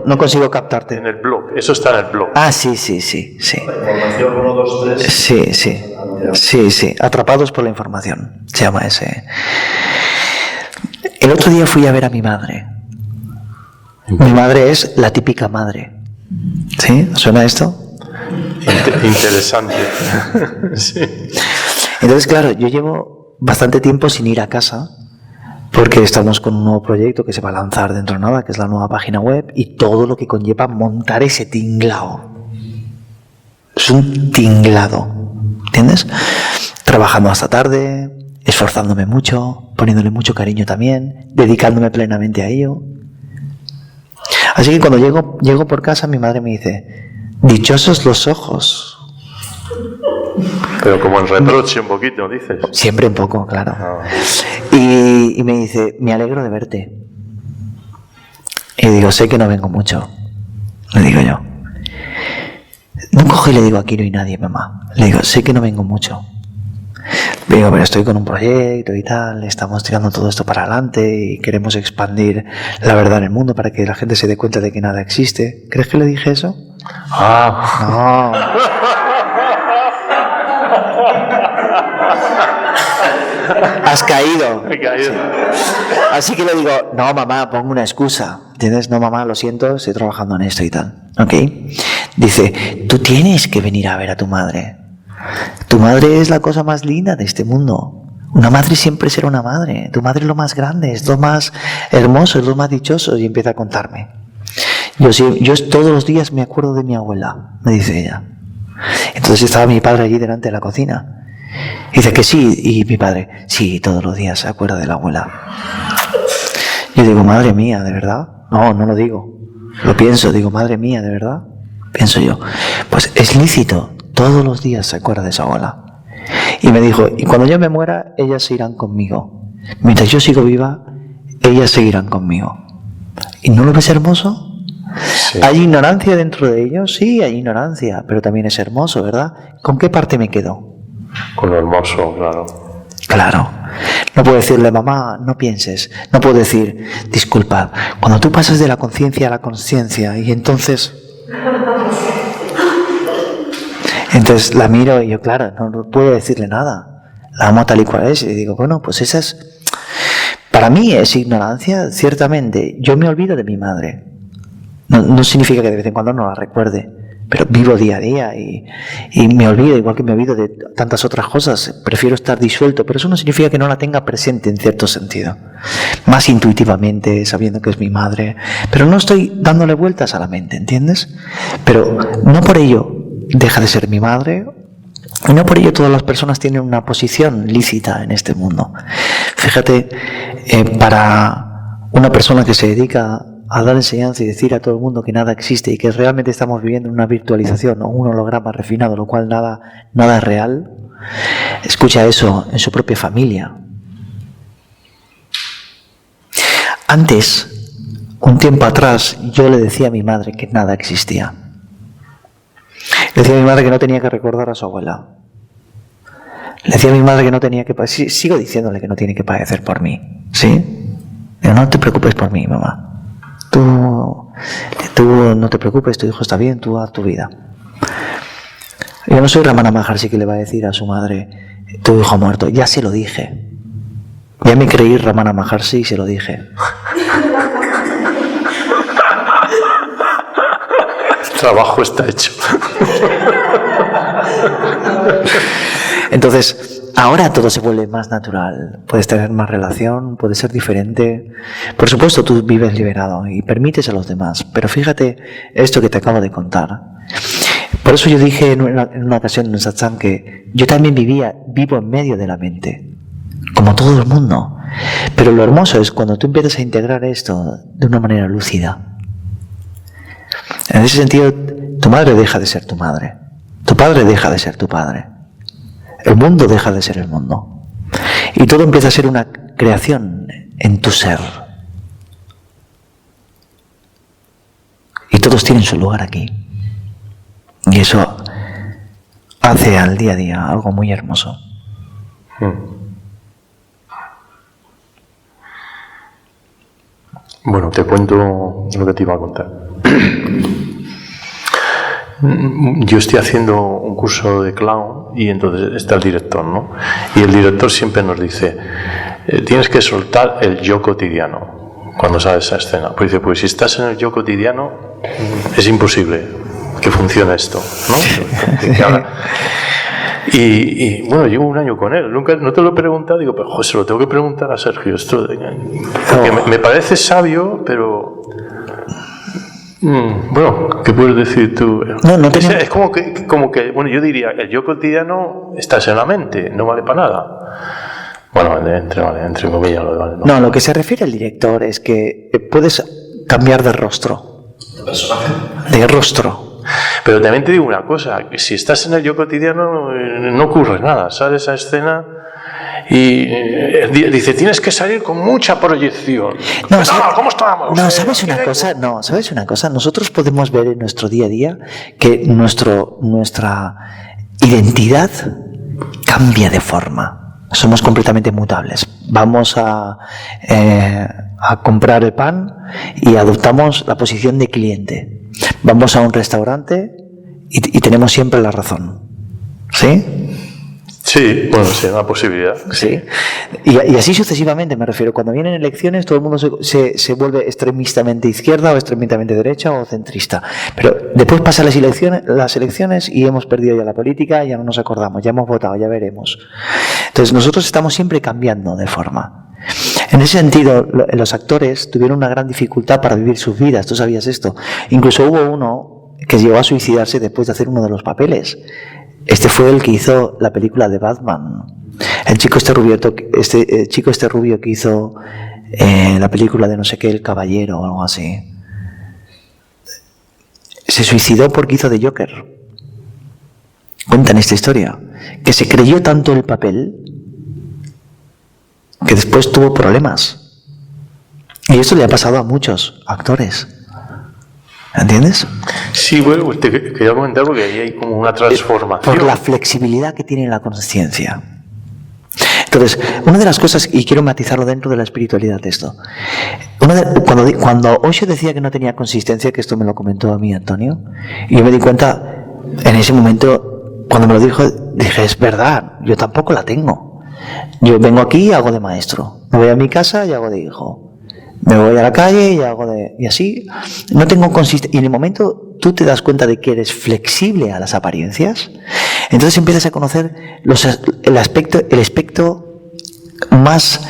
No consigo captarte. En el blog, eso está en el blog. Ah, sí. La información 1, 2, 3. Sí. Atrapados por la información. Se llama ese. El otro día fui a ver a mi madre. Mi madre es la típica madre. ¿Sí? ¿Suena esto? Interesante. Sí. Entonces, claro, yo llevo bastante tiempo sin ir a casa, porque estamos con un nuevo proyecto que se va a lanzar dentro de nada, que es la nueva página web, y todo lo que conlleva montar ese tinglao. Es un tinglado, ¿entiendes? Trabajando hasta tarde, esforzándome mucho, poniéndole mucho cariño también, dedicándome plenamente a ello. Así que cuando llego por casa, mi madre me dice, dichosos los ojos. Pero como en reproche un poquito, dices. Siempre un poco, claro. Y me dice, me alegro de verte. Y digo, sé que no vengo mucho. Le digo yo. No cojo y le digo, aquí no hay nadie, mamá. Le digo, sé que no vengo mucho. Le digo, pero estoy con un proyecto y tal, estamos tirando todo esto para adelante y queremos expandir la verdad en el mundo para que la gente se dé cuenta de que nada existe. ¿Crees que le dije eso? No. Has caído. He caído. Así que le digo, no mamá, pongo una excusa. ¿Entiendes? No mamá, lo siento, estoy trabajando en esto y tal. ¿Ok? Dice, tú tienes que venir a ver a tu madre. Tu madre es la cosa más linda de este mundo. Una madre siempre será una madre. Tu madre es lo más grande, es lo más hermoso, es lo más dichoso. Y empieza a contarme. Yo todos los días me acuerdo de mi abuela, me dice ella. Entonces estaba mi padre allí delante de la cocina. Y dice que sí, y mi padre, sí, todos los días se acuerda de la abuela. Yo digo, madre mía, ¿de verdad? No lo digo. Lo pienso, digo, madre mía, ¿de verdad? Pienso yo, pues es lícito, todos los días se acuerda de su abuela. Y me dijo, y cuando yo me muera, ellas se irán conmigo. Mientras yo sigo viva, ellas seguirán conmigo. ¿Y no lo ves hermoso? Sí. ¿Hay ignorancia dentro de ellos? Sí, hay ignorancia, pero también es hermoso, ¿verdad? ¿Con qué parte me quedo? Con lo hermoso, claro. Claro. No puedo decirle, mamá, no pienses. No puedo decir, disculpa, cuando tú pasas de la conciencia a la consciencia y entonces la miro y yo, claro, no puedo decirle nada. La amo tal y cual es y digo, bueno, pues esa es... Para mí es ignorancia, ciertamente. Yo me olvido de mi madre. No significa que de vez en cuando no la recuerde, pero vivo día a día y me olvido, igual que me olvido de tantas otras cosas. Prefiero estar disuelto, pero eso no significa que no la tenga presente en cierto sentido. Más intuitivamente, sabiendo que es mi madre. Pero no estoy dándole vueltas a la mente, ¿entiendes? Pero no por ello deja de ser mi madre. Y no por ello todas las personas tienen una posición lícita en este mundo. Fíjate, para una persona que se dedica a dar enseñanza y decir a todo el mundo que nada existe y que realmente estamos viviendo una virtualización o un holograma refinado, lo cual nada es real, escucha eso en su propia familia. Antes, un tiempo atrás, yo le decía a mi madre que nada existía. Le decía a mi madre que no tenía que recordar a su abuela. Le decía a mi madre que no tenía que... Sigo diciéndole que no tiene que padecer por mí, ¿sí? Pero no te preocupes por mí, mamá. Tú no te preocupes, tu hijo está bien, tú haz tu vida. Yo no soy Ramana Maharshi que le va a decir a su madre, tu hijo ha muerto. Ya se lo dije. Ya me creí Ramana Maharshi y se lo dije. El trabajo está hecho. Entonces, ahora todo se vuelve más natural. Puedes tener más relación, puedes ser diferente. Por supuesto, tú vives liberado y permites a los demás. Pero fíjate esto que te acabo de contar. Por eso yo dije en una ocasión en un satsang que yo también vivo en medio de la mente, como todo el mundo. Pero lo hermoso es cuando tú empiezas a integrar esto de una manera lúcida. En ese sentido, tu madre deja de ser tu madre. Tu padre deja de ser tu padre. El mundo deja de ser el mundo. Y todo empieza a ser una creación en tu ser. Y todos tienen su lugar aquí. Y eso hace al día a día algo muy hermoso. Bueno, te cuento lo que te iba a contar. Yo estoy haciendo un curso de clown y entonces está el director, ¿no? Y el director siempre nos dice, tienes que soltar el yo cotidiano cuando sales esa escena. Pues dice, pues si estás en el yo cotidiano es imposible que funcione esto, ¿no? Y bueno, llevo un año con él, no te lo he preguntado, digo, pero joder, se lo tengo que preguntar a Sergio, esto, porque me parece sabio, pero... bueno, ¿qué puedes decir tú? Es como que, bueno, yo diría, el yo cotidiano estás en la mente, no vale para nada. Bueno, entre comillas lo vale. No, lo que se refiere al director es que puedes cambiar de rostro. ¿De personaje? De rostro. Pero también te digo una cosa, si estás en el yo cotidiano no ocurre nada, sales a escena y dice, tienes que salir con mucha proyección. ¿Cómo estamos? ¿Sabes una cosa? Nosotros podemos ver en nuestro día a día que nuestra identidad cambia de forma. Somos completamente mutables. Vamos a comprar el pan y adoptamos la posición de cliente. Vamos a un restaurante y tenemos siempre la razón. ¿Sí? Sí, bueno, sí, una posibilidad. Sí. Y así sucesivamente, me refiero. Cuando vienen elecciones, todo el mundo se vuelve extremistamente izquierda o extremistamente derecha o centrista. Pero después pasan las elecciones y hemos perdido ya la política, ya no nos acordamos, ya hemos votado, ya veremos. Entonces nosotros estamos siempre cambiando de forma. En ese sentido, los actores tuvieron una gran dificultad para vivir sus vidas. ¿Tú sabías esto? Incluso hubo uno que llegó a suicidarse después de hacer uno de los papeles. Este fue el que hizo la película de Batman. El chico este rubio que hizo la película de no sé qué, El Caballero o algo así. Se suicidó porque hizo de Joker. Cuentan esta historia. Que se creyó tanto el papel que después tuvo problemas. Y esto le ha pasado a muchos actores. ¿Entiendes? Sí, bueno, pues te quería comentar porque ahí hay como una transformación. Por la flexibilidad que tiene la conciencia. Entonces, una de las cosas, y quiero matizarlo dentro de la espiritualidad de esto, cuando Osho decía que no tenía consistencia, que esto me lo comentó a mí Antonio, y yo me di cuenta en ese momento, cuando me lo dijo, dije, es verdad, yo tampoco la tengo. Yo vengo aquí y hago de maestro, me voy a mi casa y hago de hijo, me voy a la calle y hago de... y así, no tengo consistencia. Y en el momento tú te das cuenta de que eres flexible a las apariencias, entonces empiezas a conocer el aspecto más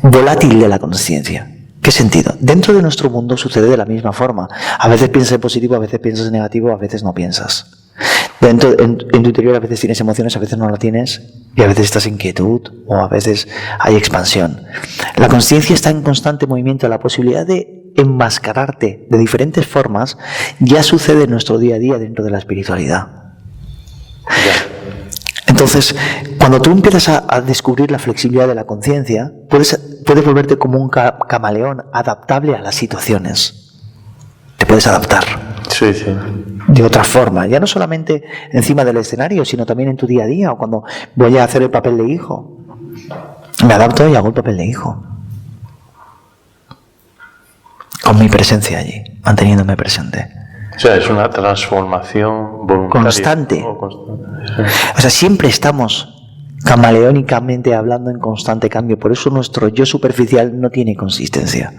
volátil de la conciencia. ¿Qué sentido? Dentro de nuestro mundo sucede de la misma forma. A veces piensas en positivo, a veces piensas en negativo, a veces no piensas. En tu interior a veces tienes emociones, a veces no la tienes, y a veces estás en quietud, o a veces hay expansión. La conciencia está en constante movimiento. La posibilidad de enmascararte de diferentes formas ya sucede en nuestro día a día dentro de la espiritualidad. Entonces, cuando tú empiezas a descubrir la flexibilidad de la conciencia, puedes volverte como un camaleón adaptable a las situaciones. Te puedes adaptar. Sí, sí. De otra forma, ya no solamente encima del escenario, sino también en tu día a día, o cuando voy a hacer el papel de hijo. Me adapto y hago el papel de hijo. Con mi presencia allí, manteniéndome presente. O sea, es una transformación voluntaria. Constante. Constante. O sea, siempre estamos camaleónicamente hablando en constante cambio. Por eso nuestro yo superficial no tiene consistencia.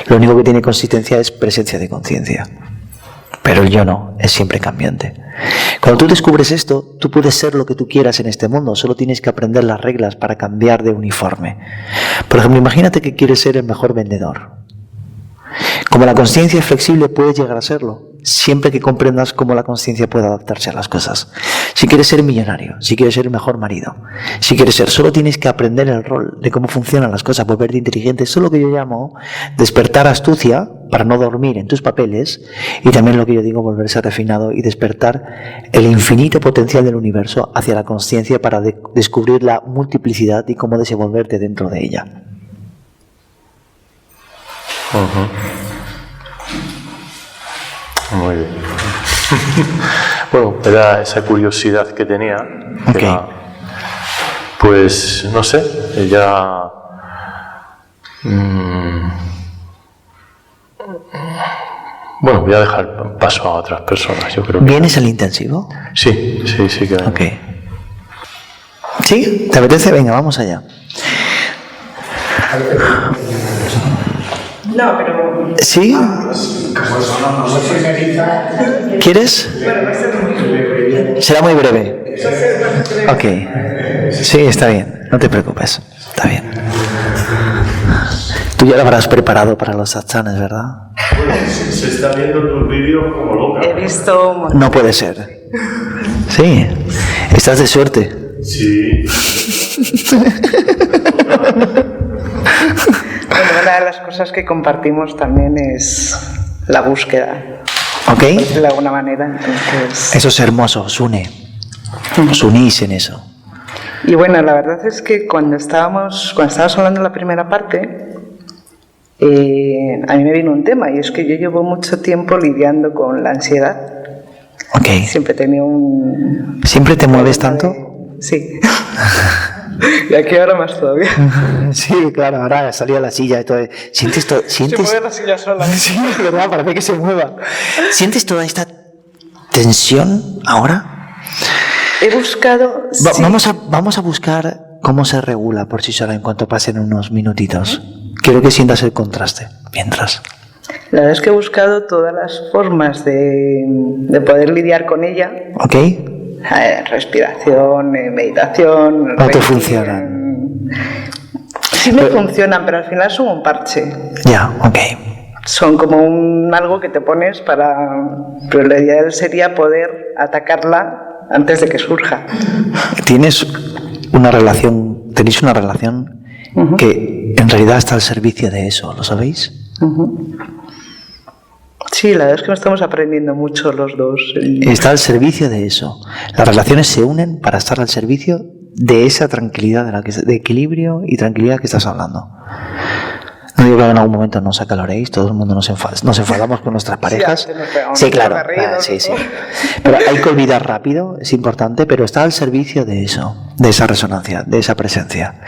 Lo único que tiene consistencia es presencia de conciencia. Pero el yo no, es siempre cambiante. Cuando tú descubres esto, tú puedes ser lo que tú quieras en este mundo. Solo tienes que aprender las reglas para cambiar de uniforme. Por ejemplo, imagínate que quieres ser el mejor vendedor. Como la conciencia es flexible, puedes llegar a serlo, siempre que comprendas cómo la conciencia puede adaptarse a las cosas. Si quieres ser millonario, si quieres ser el mejor marido, si quieres ser, solo tienes que aprender el rol de cómo funcionan las cosas, volverte inteligente. Eso es lo que yo llamo despertar astucia para no dormir en tus papeles, y también lo que yo digo, volverse refinado y despertar el infinito potencial del universo hacia la conciencia para descubrir la multiplicidad y cómo desenvolverte dentro de ella. Muy bien. Bueno, era esa curiosidad que tenía. Okay. Pues, no sé, ya... Bueno, voy a dejar paso a otras personas, yo creo. ¿Vienes al intensivo? Sí que vengo. Ok. ¿Sí? ¿Te apetece? Venga, vamos allá. No, pero... ¿Sí? ¿Quieres? Será muy breve. Ok. Sí, está bien. No te preocupes. Está bien. Tú ya lo habrás preparado para los satsanas, ¿verdad? Se está viendo tus vídeos como loca. He visto... No puede ser. Sí. Estás de suerte. Sí. Bueno, una de las cosas que compartimos también es la búsqueda. ¿Ok? De alguna manera, entonces... Eso es hermoso, os une. Os unís en eso. Y bueno, la verdad es que cuando estábamos hablando de la primera parte, a mí me vino un tema, y es que yo llevo mucho tiempo lidiando con la ansiedad. Ok. Siempre he tenido un... ¿Siempre te mueves tanto? Sí. Y aquí ahora más todavía. Sí, claro, ahora salía la silla y todo. ¿Sientes todo? Se mueve la silla sola. Sí, es verdad, parece que se mueva. ¿Sientes toda esta tensión ahora? He buscado... sí. Vamos a buscar cómo se regula por sí sola en cuanto pasen unos minutitos. Quiero que sientas el contraste mientras. La verdad es que he buscado todas las formas de poder lidiar con ella. ¿Ok? Respiración, meditación... No te funcionan. Sí me funcionan, pero al final son un parche. Ya, ok. Son como algo que te pones para... Pero la idea sería poder atacarla antes de que surja. Tenéis una relación que en realidad está al servicio de eso, ¿lo sabéis? Sí, la verdad es que nos estamos aprendiendo mucho los dos. Está al servicio de eso. Las relaciones se unen para estar al servicio de esa tranquilidad, de equilibrio y tranquilidad que estás hablando. No digo que en algún momento no os acaloréis, todo el mundo nos enfadamos con nuestras parejas. Sí, claro, sí. Pero hay que olvidar rápido, es importante, pero está al servicio de eso, de esa resonancia, de esa presencia.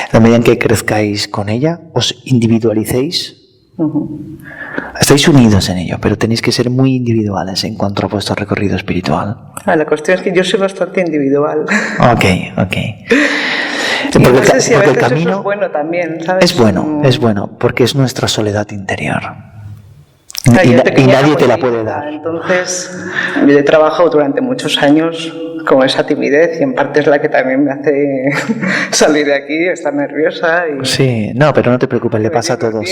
En la medida en que crezcáis con ella, os individualicéis. Estáis unidos en ello, pero tenéis que ser muy individuales en cuanto a vuestro recorrido espiritual. La cuestión es que yo soy bastante individual. Ok. Porque el camino eso es bueno también, ¿sabes? Es bueno, porque es nuestra soledad interior. Y nadie te la puede dar. Entonces, yo he trabajado durante muchos años con esa timidez y en parte es la que también me hace salir de aquí, estar nerviosa. Sí, no, pero no te preocupes, le pasa a todos.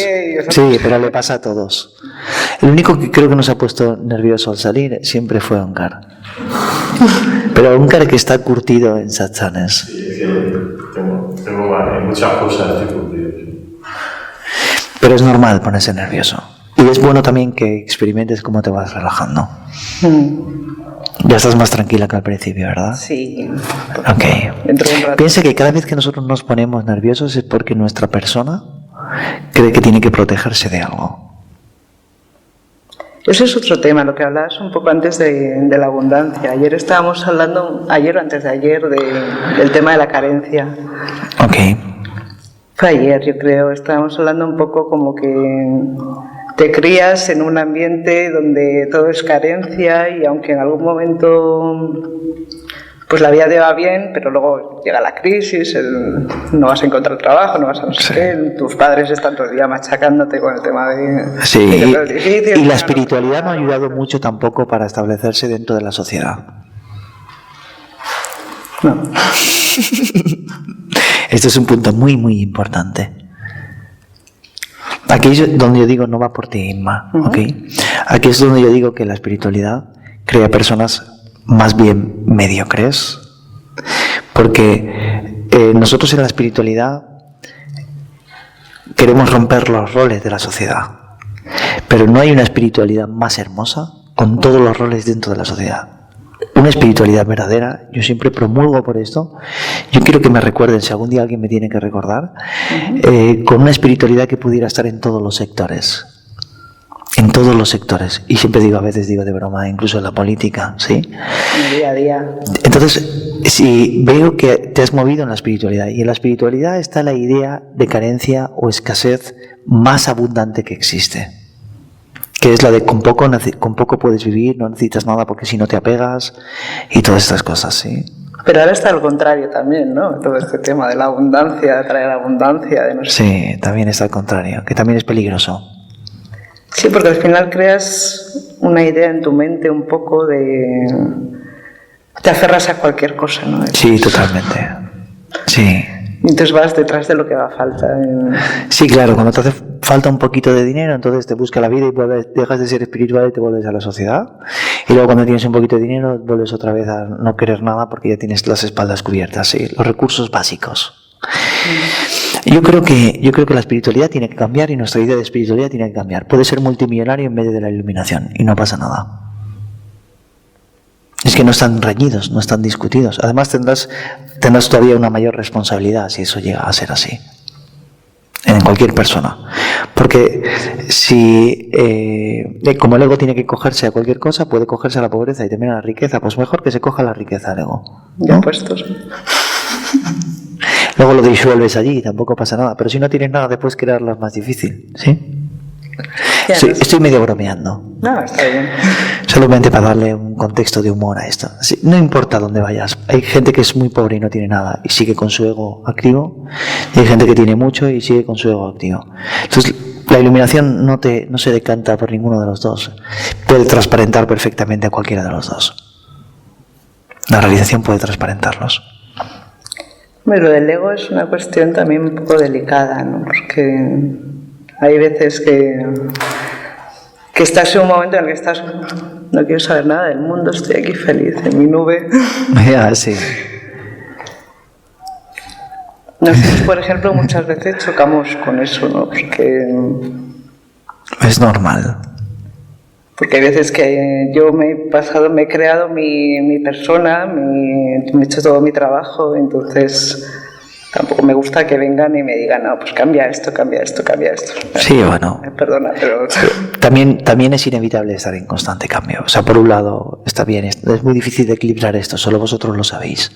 Sí, pero le pasa a todos. El único que creo que nos ha puesto nervioso al salir siempre fue Onkar. Pero Onkar que está curtido en satsanes. Sí, tengo muchas cosas estoy curtido. Pero es normal ponerse nervioso. Y es bueno también que experimentes cómo te vas relajando. Ya estás más tranquila que al principio, ¿verdad? Sí. Ok. Piensa que cada vez que nosotros nos ponemos nerviosos es porque nuestra persona cree que tiene que protegerse de algo. Ese es otro tema, lo que hablabas un poco antes de la abundancia. Ayer estábamos hablando, ayer o antes de ayer, del tema de la carencia. Ok. Fue ayer, yo creo. Estábamos hablando un poco como que te crías en un ambiente donde todo es carencia y aunque en algún momento pues la vida te va bien, pero luego llega la crisis, no vas a encontrar trabajo, no vas a no sé qué, tus padres están todo el día machacándote con el tema de... Sí, y la espiritualidad no ha ayudado mucho tampoco para establecerse dentro de la sociedad. No. Este es un punto muy, muy importante. Aquí es donde yo digo, no va por ti, Inma, ¿ok? Aquí es donde yo digo que la espiritualidad crea personas más bien mediocres, porque nosotros en la espiritualidad queremos romper los roles de la sociedad, pero no hay una espiritualidad más hermosa con todos los roles dentro de la sociedad. Una espiritualidad verdadera, yo siempre promulgo por esto. Yo quiero que me recuerden, si algún día alguien me tiene que recordar, con una espiritualidad que pudiera estar en todos los sectores. En todos los sectores. Y siempre digo, a veces digo de broma, incluso en la política, ¿sí? En el día a día. Entonces, si veo que te has movido en la espiritualidad, y en la espiritualidad está la idea de carencia o escasez más abundante que existe. Que es la de con poco puedes vivir, no necesitas nada porque si no te apegas y todas estas cosas, ¿sí? Pero ahora está al contrario también, ¿no? Todo este tema de la abundancia, de traer abundancia. De no sé. Sí, también está al contrario, que también es peligroso. Sí, porque al final creas una idea en tu mente un poco de... Te aferras a cualquier cosa, ¿no? Sí, totalmente. Sí. Entonces vas detrás de lo que va a falta. Sí, claro, cuando te hace falta un poquito de dinero, entonces te busca la vida y dejas de ser espiritual y te vuelves a la sociedad. Y luego cuando tienes un poquito de dinero, vuelves otra vez a no querer nada porque ya tienes las espaldas cubiertas, ¿sí? Los recursos básicos. Yo creo que la espiritualidad tiene que cambiar y nuestra idea de espiritualidad tiene que cambiar. Puedes ser multimillonario en medio de la iluminación y no pasa nada. Es que no están reñidos, no están discutidos. Además tendrás todavía una mayor responsabilidad si eso llega a ser así. En cualquier persona. Porque si, como el ego tiene que cogerse a cualquier cosa, puede cogerse a la pobreza y también a la riqueza, pues mejor que se coja la riqueza el ego, ¿no? Ya puestos. Luego lo disuelves allí y tampoco pasa nada. Pero si no tienes nada, después crearlo es más difícil, ¿sí? Sí, estoy medio bromeando. No, está bien. Solamente para darle un contexto de humor a esto. Sí, no importa dónde vayas. Hay gente que es muy pobre y no tiene nada y sigue con su ego activo. Y hay gente que tiene mucho y sigue con su ego activo. Entonces, la iluminación no se decanta por ninguno de los dos. Puede transparentar perfectamente a cualquiera de los dos. La realización puede transparentarlos. Bueno, lo del ego es una cuestión también un poco delicada, ¿no? Porque hay veces que estás en un momento en el que estás, no quiero saber nada del mundo, estoy aquí feliz, en mi nube. Ya, sí. Nosotros, por ejemplo, muchas veces chocamos con eso, ¿no? Porque es normal. Porque hay veces que yo me he creado mi persona, me he hecho todo mi trabajo, entonces Tampoco me gusta que vengan y me digan, no, pues cambia esto, cambia esto, cambia esto. Sí, bueno. Perdona, pero... También es inevitable estar en constante cambio. O sea, por un lado está bien, es muy difícil de equilibrar esto, solo vosotros lo sabéis.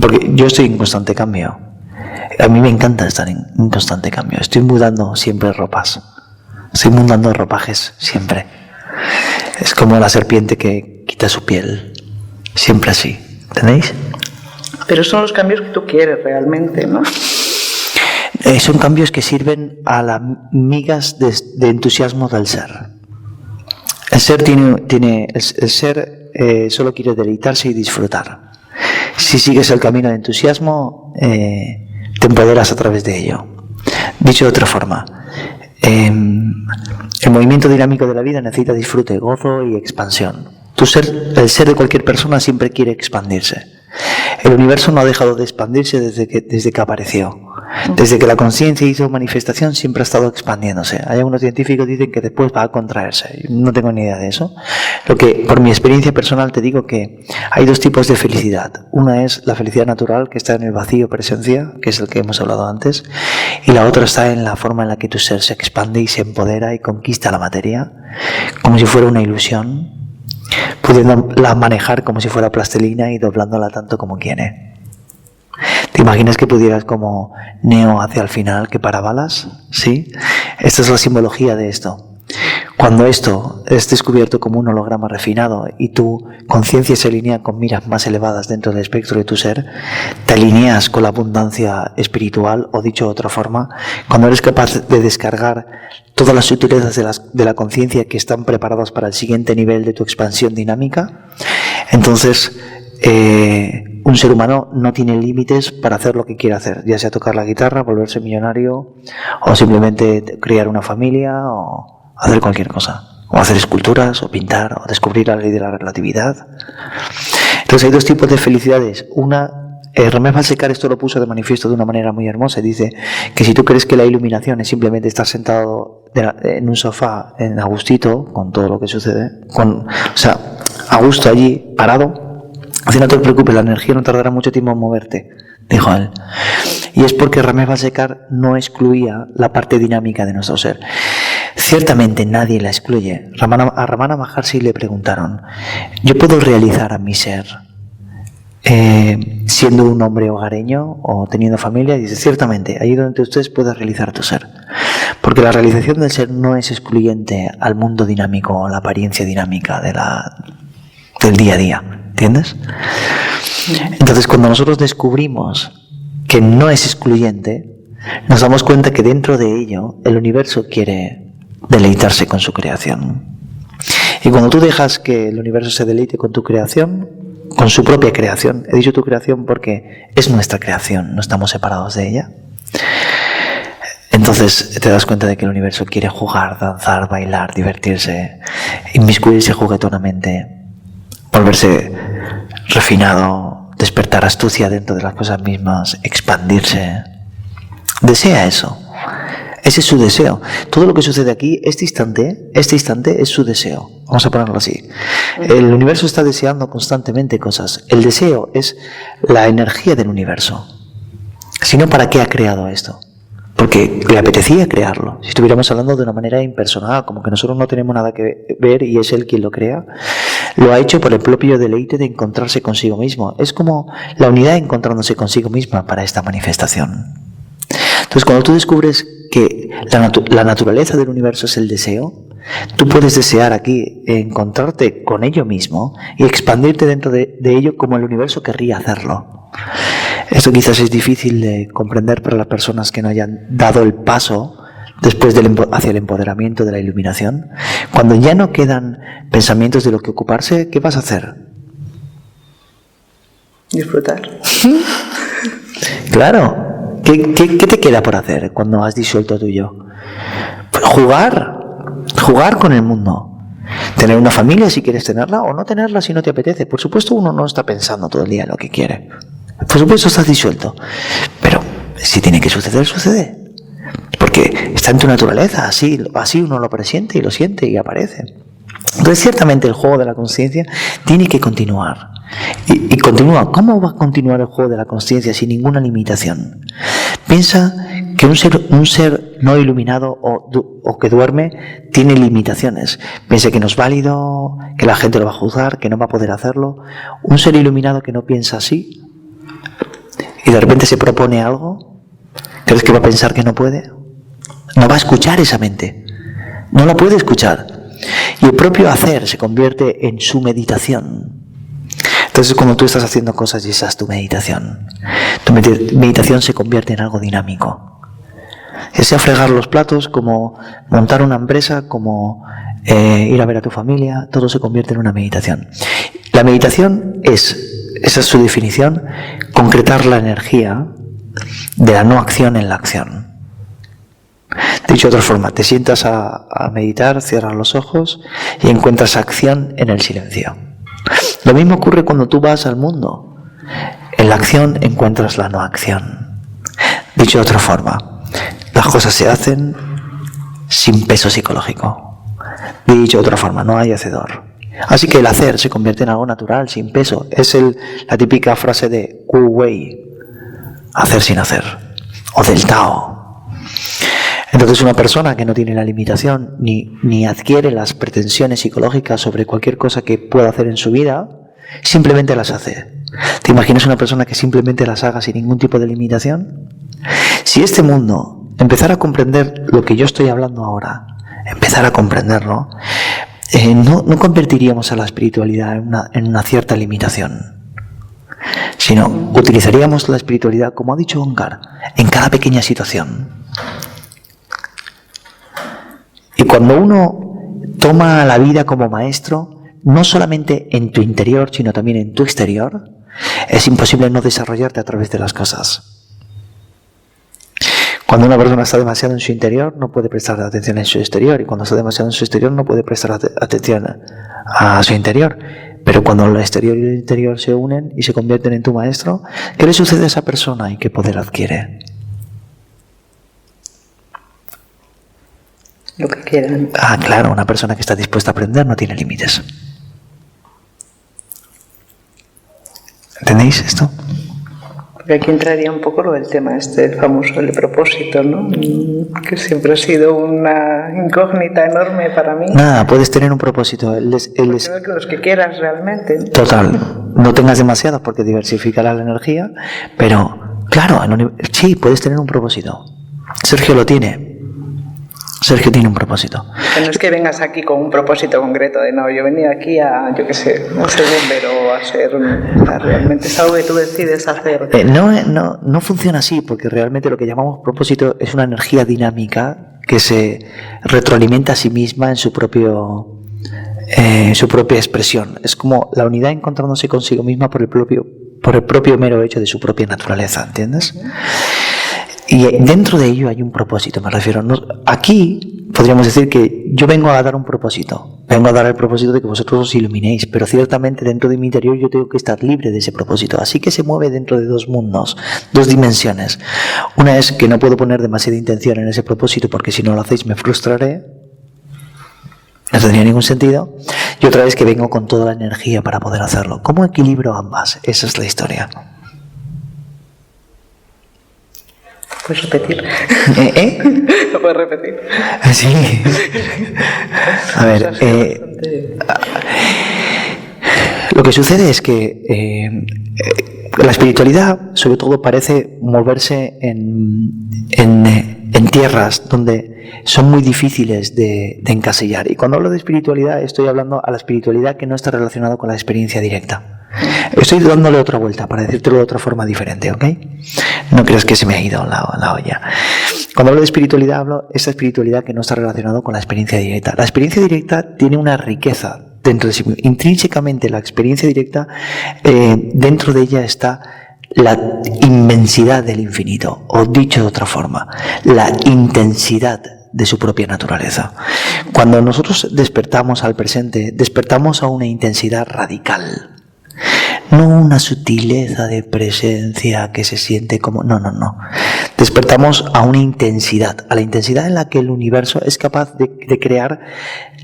Porque yo estoy en constante cambio. A mí me encanta estar en constante cambio. Estoy mudando siempre ropas. Estoy mudando ropajes siempre. Es como la serpiente que quita su piel. Siempre así. ¿Entendéis? Pero son los cambios que tú quieres realmente, ¿no? Son cambios que sirven a las migas de entusiasmo del ser. El ser el ser solo quiere deleitarse y disfrutar. Si sigues el camino de entusiasmo, te empoderas a través de ello. Dicho de otra forma, el movimiento dinámico de la vida necesita disfrute, gozo y expansión. El ser de cualquier persona siempre quiere expandirse. El universo no ha dejado de expandirse desde que apareció. Desde que la conciencia hizo manifestación siempre ha estado expandiéndose. Hay algunos científicos que dicen que después va a contraerse. No tengo ni idea de eso. Lo que, por mi experiencia personal, te digo que hay dos tipos de felicidad. Una es la felicidad natural, que está en el vacío presencia, que es el que hemos hablado antes. Y la otra está en la forma en la que tu ser se expande y se empodera y conquista la materia, como si fuera una ilusión, pudiéndola manejar como si fuera plastilina y doblándola tanto como quiere. ¿Te imaginas que pudieras como Neo hacia el final, que para balas? ¿Sí? Esta es la simbología de esto. Cuando esto es descubierto como un holograma refinado y tu conciencia se alinea con miras más elevadas dentro del espectro de tu ser, te alineas con la abundancia espiritual, o dicho de otra forma, cuando eres capaz de descargar todas las sutilezas de la conciencia que están preparadas para el siguiente nivel de tu expansión dinámica, entonces un ser humano no tiene límites para hacer lo que quiera hacer, ya sea tocar la guitarra, volverse millonario, o simplemente criar una familia, o hacer cualquier cosa, o hacer esculturas, o pintar, o descubrir la ley de la relatividad. Entonces hay dos tipos de felicidades. Una, Ramés Valsekar esto lo puso de manifiesto de una manera muy hermosa. Dice que si tú crees que la iluminación es simplemente estar sentado en un sofá en a gustito, con todo lo que sucede, a gusto allí, parado, así no te preocupes, la energía no tardará mucho tiempo en moverte, dijo él. Y es porque Ramés Valsekar no excluía la parte dinámica de nuestro ser. Ciertamente nadie la excluye. A Ramana Maharshi le preguntaron: ¿yo puedo realizar a mi ser siendo un hombre hogareño o teniendo familia? Y dice: ciertamente, ahí donde ustedes pueden realizar tu ser. Porque la realización del ser no es excluyente al mundo dinámico o la apariencia dinámica del día a día. ¿Entiendes? Entonces, cuando nosotros descubrimos que no es excluyente, nos damos cuenta que dentro de ello el universo quiere deleitarse con su creación. Y cuando tú dejas que el universo se deleite con tu creación, con su propia creación, he dicho tu creación porque es nuestra creación, no estamos separados de ella, entonces te das cuenta de que el universo quiere jugar, danzar, bailar, divertirse, inmiscuirse juguetonamente, volverse refinado, despertar astucia dentro de las cosas mismas, expandirse. Desea eso. Ese es su deseo. Todo lo que sucede aquí, este instante es su deseo. Vamos a ponerlo así. El universo está deseando constantemente cosas. El deseo es la energía del universo. Si no, ¿para qué ha creado esto? Porque le apetecía crearlo. Si estuviéramos hablando de una manera impersonal, como que nosotros no tenemos nada que ver y es él quien lo crea, lo ha hecho por el propio deleite de encontrarse consigo mismo. Es como la unidad encontrándose consigo misma para esta manifestación. Entonces, cuando tú descubres que la naturaleza del universo es el deseo, tú puedes desear aquí encontrarte con ello mismo y expandirte dentro de ello como el universo querría hacerlo. Esto quizás es difícil de comprender para las personas que no hayan dado el paso después hacia el empoderamiento de la iluminación. Cuando ya no quedan pensamientos de lo que ocuparse, ¿qué vas a hacer? Disfrutar. Claro. ¿Qué te queda por hacer cuando has disuelto tu yo? Pues jugar con el mundo. Tener una familia si quieres tenerla, o no tenerla si no te apetece. Por supuesto, uno no está pensando todo el día en lo que quiere. Por supuesto, estás disuelto. Pero si tiene que suceder, sucede. Porque está en tu naturaleza, así uno lo presiente y lo siente y aparece. Entonces, ciertamente el juego de la consciencia tiene que continuar. Y continúa. ¿Cómo va a continuar el juego de la consciencia sin ninguna limitación? Piensa que un ser no iluminado o que duerme tiene limitaciones. Piensa que no es válido, que la gente lo va a juzgar, que no va a poder hacerlo. Un ser iluminado que no piensa así y de repente se propone algo, ¿crees que va a pensar que no puede? No va a escuchar esa mente. No la puede escuchar. Y el propio hacer se convierte en su meditación. Entonces, cuando tú estás haciendo cosas y esa es tu meditación, tu meditación se convierte en algo dinámico. Ya sea fregar los platos, como montar una empresa, como ir a ver a tu familia, todo se convierte en una meditación. La meditación esa es su definición, concretar la energía de la no acción en la acción. Dicho de otra forma, te sientas a meditar, cierras los ojos y encuentras acción en el silencio. Lo mismo ocurre cuando tú vas al mundo. En la acción encuentras la no acción. Dicho de otra forma, las cosas se hacen sin peso psicológico. Dicho de otra forma, no hay hacedor. Así que el hacer se convierte en algo natural, sin peso. Es la típica frase de Wu Wei, hacer sin hacer, o del Tao. Entonces, una persona que no tiene la limitación ni adquiere las pretensiones psicológicas sobre cualquier cosa que pueda hacer en su vida, simplemente las hace. ¿Te imaginas una persona que simplemente las haga sin ningún tipo de limitación? Si este mundo empezara a comprender lo que yo estoy hablando ahora, empezara a comprenderlo, no convertiríamos a la espiritualidad en una cierta limitación, sino utilizaríamos la espiritualidad, como ha dicho Onkar, en cada pequeña situación. Y cuando uno toma la vida como maestro, no solamente en tu interior, sino también en tu exterior, es imposible no desarrollarte a través de las cosas. Cuando una persona está demasiado en su interior, no puede prestar atención en su exterior, y cuando está demasiado en su exterior, no puede prestar atención a su interior. Pero cuando el exterior y el interior se unen y se convierten en tu maestro, ¿qué le sucede a esa persona y qué poder adquiere? Lo que quieran. Ah, claro, una persona que está dispuesta a aprender no tiene límites. ¿Entendéis esto? Porque aquí entraría un poco lo del tema famoso, el propósito, ¿no? Que siempre ha sido una incógnita enorme para mí. Nada, puedes tener un propósito. Los que quieras realmente. Total. No tengas demasiados porque diversificará la energía, pero claro, sí, puedes tener un propósito. Sergio lo tiene. Sergio tiene un propósito. Que no es que vengas aquí con un propósito concreto de no, yo venía aquí a, yo qué sé, a ser bombero, a ser... O sea, realmente es algo que tú decides hacer. No funciona así, porque realmente lo que llamamos propósito es una energía dinámica que se retroalimenta a sí misma en su propia expresión. Es como la unidad encontrándose consigo misma por el propio mero hecho de su propia naturaleza, ¿entiendes? Y dentro de ello hay un propósito, me refiero. Aquí podríamos decir que yo vengo a dar un propósito. Vengo a dar el propósito de que vosotros os iluminéis, pero ciertamente dentro de mi interior yo tengo que estar libre de ese propósito. Así que se mueve dentro de dos mundos, dos dimensiones. Una es que no puedo poner demasiada intención en ese propósito porque si no lo hacéis me frustraré. No tendría ningún sentido. Y otra es que vengo con toda la energía para poder hacerlo. ¿Cómo equilibro ambas? Esa es la historia. ¿Puedes repetir? ¿Lo puedes repetir? Sí. A ver, lo que sucede es que la espiritualidad, sobre todo, parece moverse en tierras donde son muy difíciles de encasillar. Y cuando hablo de espiritualidad, estoy hablando a la espiritualidad que no está relacionada con la experiencia directa. Estoy dándole otra vuelta para decírtelo de otra forma diferente, ¿ok? No creas que se me ha ido la olla. Cuando hablo de espiritualidad, hablo de esa espiritualidad que no está relacionada con la experiencia directa. La experiencia directa tiene una riqueza dentro de sí. Intrínsecamente la experiencia directa, dentro de ella está la inmensidad del infinito, o dicho de otra forma, la intensidad de su propia naturaleza. Cuando nosotros despertamos al presente, despertamos a una intensidad radical. No una sutileza de presencia que se siente como... No. Despertamos a una intensidad, a la intensidad en la que el universo es capaz de crear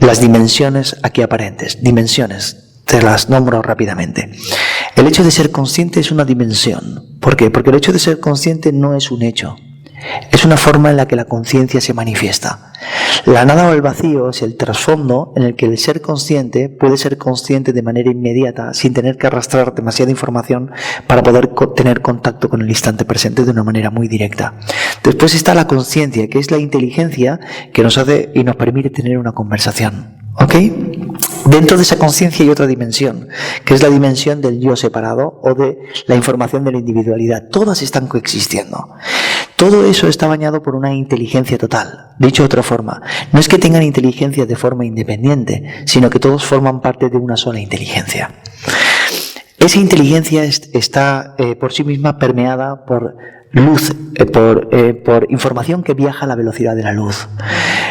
las dimensiones aquí aparentes. Dimensiones, te las nombro rápidamente. El hecho de ser consciente es una dimensión. ¿Por qué? Porque el hecho de ser consciente no es un hecho. Es una forma en la que la conciencia se manifiesta. La nada o el vacío es el trasfondo en el que el ser consciente puede ser consciente de manera inmediata sin tener que arrastrar demasiada información para poder tener contacto con el instante presente de una manera muy directa. Después está la conciencia, que es la inteligencia que nos hace y nos permite tener una conversación. ¿Ok? Dentro de esa conciencia hay otra dimensión, que es la dimensión del yo separado o de la información de la individualidad. Todas están coexistiendo. Todo eso está bañado por una inteligencia total. Dicho de otra forma, no es que tengan inteligencia de forma independiente, sino que todos forman parte de una sola inteligencia. Esa inteligencia está por sí misma permeada por luz, por información que viaja a la velocidad de la luz.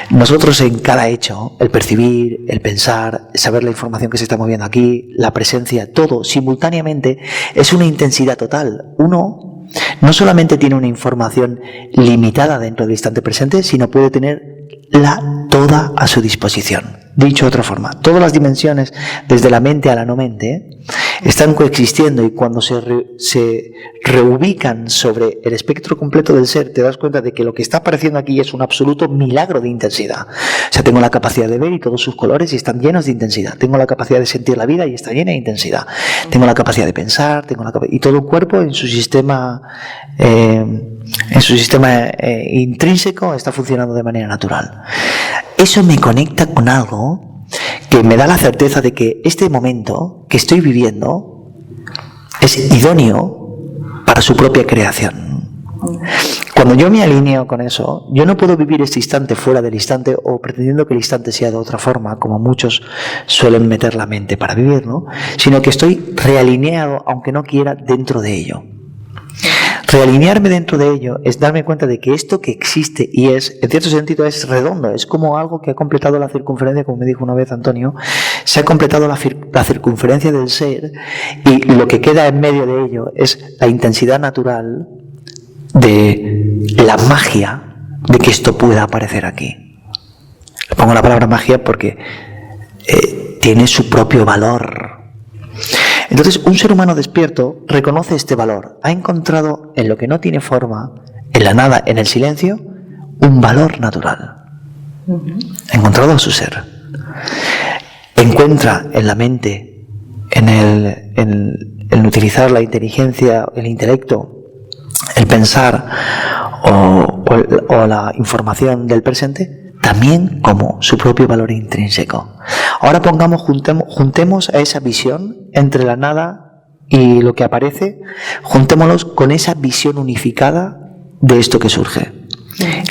Nosotros en cada hecho, el percibir, el pensar, saber la información que se está moviendo aquí, la presencia, todo simultáneamente es una intensidad total. Uno no solamente tiene una información limitada dentro del instante presente, sino puede tener toda a su disposición. Dicho de otra forma, todas las dimensiones, desde la mente a la no mente, están coexistiendo, y cuando se reubican sobre el espectro completo del ser, te das cuenta de que lo que está apareciendo aquí es un absoluto milagro de intensidad. O sea, tengo la capacidad de ver y todos sus colores y están llenos de intensidad. Tengo la capacidad de sentir la vida y está llena de intensidad. Tengo la capacidad de pensar, y todo el cuerpo en su sistema intrínseco está funcionando de manera natural. Eso me conecta con algo que me da la certeza de que este momento que estoy viviendo es idóneo para su propia creación. Cuando yo me alineo con eso, yo no puedo vivir este instante fuera del instante o pretendiendo que el instante sea de otra forma, como muchos suelen meter la mente para vivir, ¿no? Sino que estoy realineado, aunque no quiera, dentro de ello. Realinearme dentro de ello es darme cuenta de que esto que existe y es, en cierto sentido, es redondo, es como algo que ha completado la circunferencia, como me dijo una vez Antonio, se ha completado la circunferencia del ser, y lo que queda en medio de ello es la intensidad natural de la magia de que esto pueda aparecer aquí. Le pongo la palabra magia porque tiene su propio valor. Entonces, un ser humano despierto reconoce este valor. Ha encontrado en lo que no tiene forma, en la nada, en el silencio, un valor natural. Ha encontrado su ser. Encuentra en la mente, en utilizar la inteligencia, el intelecto, el pensar o la información del presente, también como su propio valor intrínseco. Ahora juntemos a esa visión entre la nada y lo que aparece, juntémoslos con esa visión unificada de esto que surge.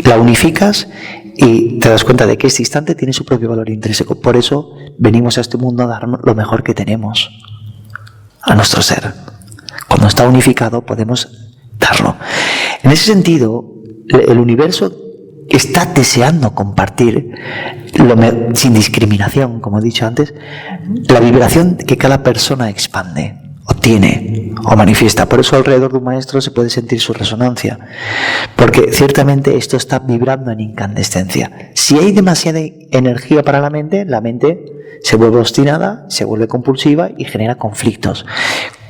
La unificas y te das cuenta de que este instante tiene su propio valor intrínseco. Por eso venimos a este mundo a dar lo mejor que tenemos a nuestro ser. Cuando está unificado podemos darlo. En ese sentido, el universo está deseando compartir sin discriminación, como he dicho antes, la vibración que cada persona expande o tiene o manifiesta. Por eso alrededor de un maestro se puede sentir su resonancia, porque ciertamente esto está vibrando en incandescencia. Si hay demasiada energía para la mente se vuelve obstinada, se vuelve compulsiva y genera conflictos.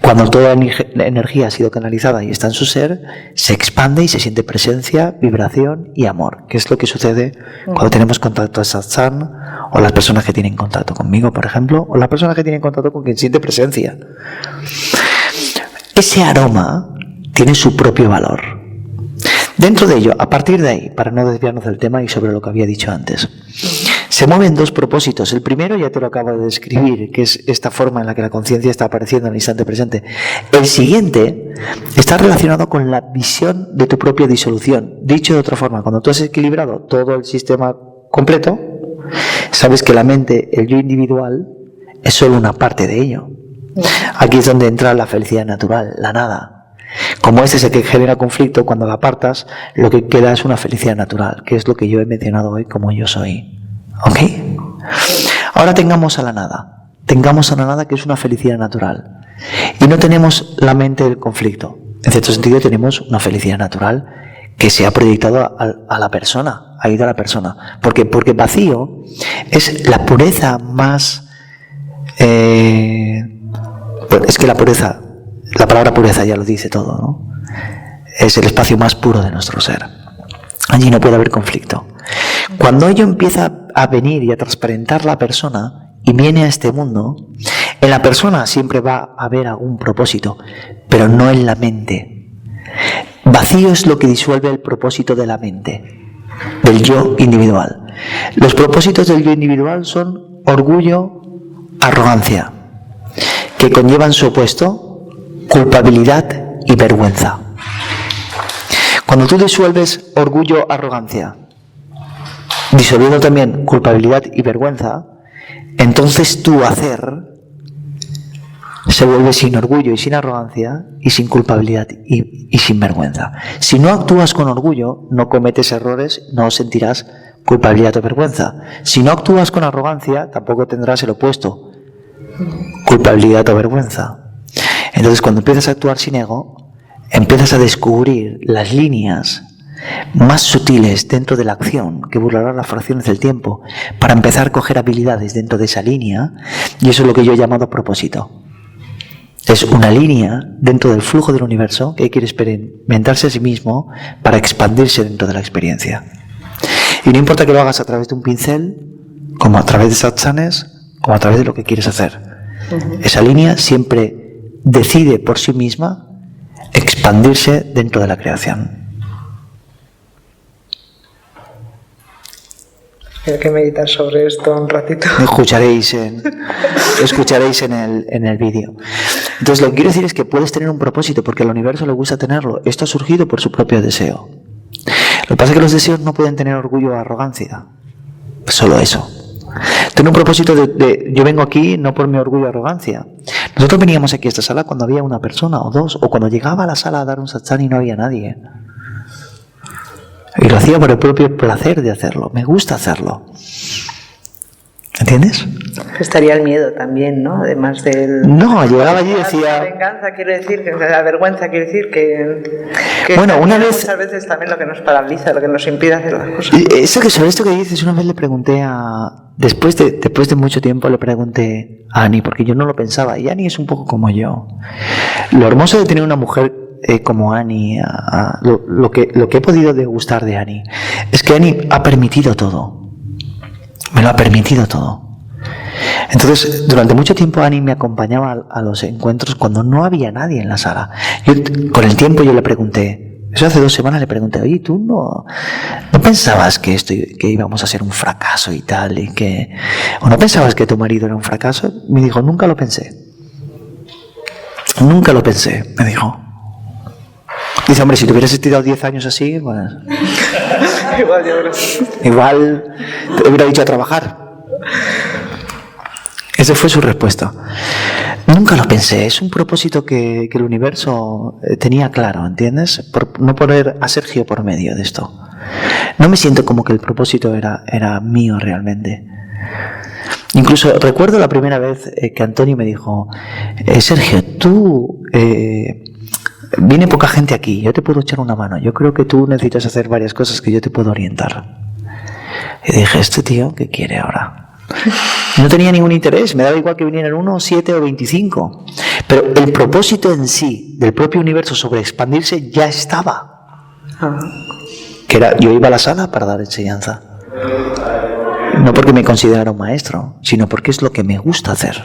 Cuando toda la energía ha sido canalizada y está en su ser, se expande y se siente presencia, vibración y amor, que es lo que sucede cuando tenemos contacto a satsang, o las personas que tienen contacto conmigo, por ejemplo, o las personas que tienen contacto con quien siente presencia. Ese aroma tiene su propio valor. Dentro de ello, a partir de ahí, para no desviarnos del tema y sobre lo que había dicho antes, se mueven dos propósitos. El primero ya te lo acabo de describir, que es esta forma en la que la conciencia está apareciendo en el instante presente. El siguiente está relacionado con la visión de tu propia disolución. Dicho de otra forma, cuando tú has equilibrado todo el sistema completo, sabes que la mente, el yo individual, es solo una parte de ello. Aquí es donde entra la felicidad natural, la nada. Como este es el que genera conflicto, cuando la apartas, lo que queda es una felicidad natural, que es lo que yo he mencionado hoy como yo soy. ¿Ok? Ahora tengamos a la nada. Tengamos a la nada, que es una felicidad natural. Y no tenemos la mente del conflicto. En cierto sentido tenemos una felicidad natural que se ha proyectado a la persona, ha ido a la persona. ¿Por qué? Porque vacío es la pureza más... es que la pureza, la palabra pureza ya lo dice todo, ¿no? Es el espacio más puro de nuestro ser. Allí no puede haber conflicto. Cuando ello empieza a venir y a transparentar la persona y viene a este mundo, en la persona siempre va a haber algún propósito, pero no en la mente. Vacío es lo que disuelve el propósito de la mente, del yo individual. Los propósitos del yo individual son orgullo, arrogancia, que conllevan su opuesto, culpabilidad y vergüenza. Cuando tú disuelves orgullo, arrogancia, disolviendo también culpabilidad y vergüenza, entonces tu hacer se vuelve sin orgullo y sin arrogancia y sin culpabilidad y sin vergüenza. Si no actúas con orgullo, no cometes errores, no sentirás culpabilidad o vergüenza. Si no actúas con arrogancia, tampoco tendrás el opuesto, culpabilidad o vergüenza. Entonces, cuando empiezas a actuar sin ego, empiezas a descubrir las líneas más sutiles dentro de la acción que burlarán las fracciones del tiempo para empezar a coger habilidades dentro de esa línea, y eso es lo que yo he llamado propósito. Es una línea dentro del flujo del universo que quiere experimentarse a sí mismo para expandirse dentro de la experiencia. Y no importa que lo hagas a través de un pincel, como a través de satsanes, como a través de lo que quieres hacer. Esa línea siempre decide por sí misma expandirse dentro de la creación. Hay que meditar sobre esto un ratito. Escucharéis en el vídeo. Entonces, lo que quiero decir es que puedes tener un propósito porque al universo le gusta tenerlo. Esto ha surgido por su propio deseo. Lo que pasa es que los deseos no pueden tener orgullo o arrogancia. Solo eso. Tengo un propósito de yo vengo aquí no por mi orgullo o arrogancia. Nosotros veníamos aquí a esta sala cuando había una persona o dos, o cuando llegaba a la sala a dar un satsang y no había nadie. Y lo hacía por el propio placer de hacerlo. Me gusta hacerlo. ¿Entiendes? Estaría el miedo también, ¿no? Además del... No, llegaba allí y decía... La venganza quiere decir, que la vergüenza quiere decir que bueno, una vez... Muchas veces también lo que nos paraliza, lo que nos impide hacer las cosas. Sobre esto que dices, una vez le pregunté a... Después de mucho tiempo le pregunté a Ani, porque yo no lo pensaba. Y Ani es un poco como yo. Lo hermoso de tener una mujer... como Ani, lo que he podido degustar de Ani es que Ani ha permitido todo, me lo ha permitido todo. Entonces, durante mucho tiempo Ani me acompañaba a los encuentros cuando no había nadie en la sala. Con el tiempo yo le pregunté, eso hace 2 semanas le pregunté, oye, ¿tú no pensabas que íbamos a ser un fracaso y tal? ¿O no pensabas que tu marido era un fracaso? Me dijo, nunca lo pensé, me dijo. Dice, hombre, si te hubieras tirado 10 años así, pues... igual te hubiera dicho a trabajar. Esa fue su respuesta. Nunca lo pensé, es un propósito que el universo tenía claro, ¿entiendes? Por no poner a Sergio por medio de esto. No me siento como que el propósito era mío realmente. Incluso recuerdo la primera vez que Antonio me dijo, Sergio, tú... viene poca gente aquí, yo te puedo echar una mano, yo creo que tú necesitas hacer varias cosas que yo te puedo orientar. Y dije, este tío, ¿qué quiere ahora? No tenía ningún interés, me daba igual que vinieran 1, 7 o 25. Pero el propósito en sí del propio universo sobre expandirse ya estaba. Que era, yo iba a la sala para dar enseñanza. No porque me considerara un maestro, sino porque es lo que me gusta hacer.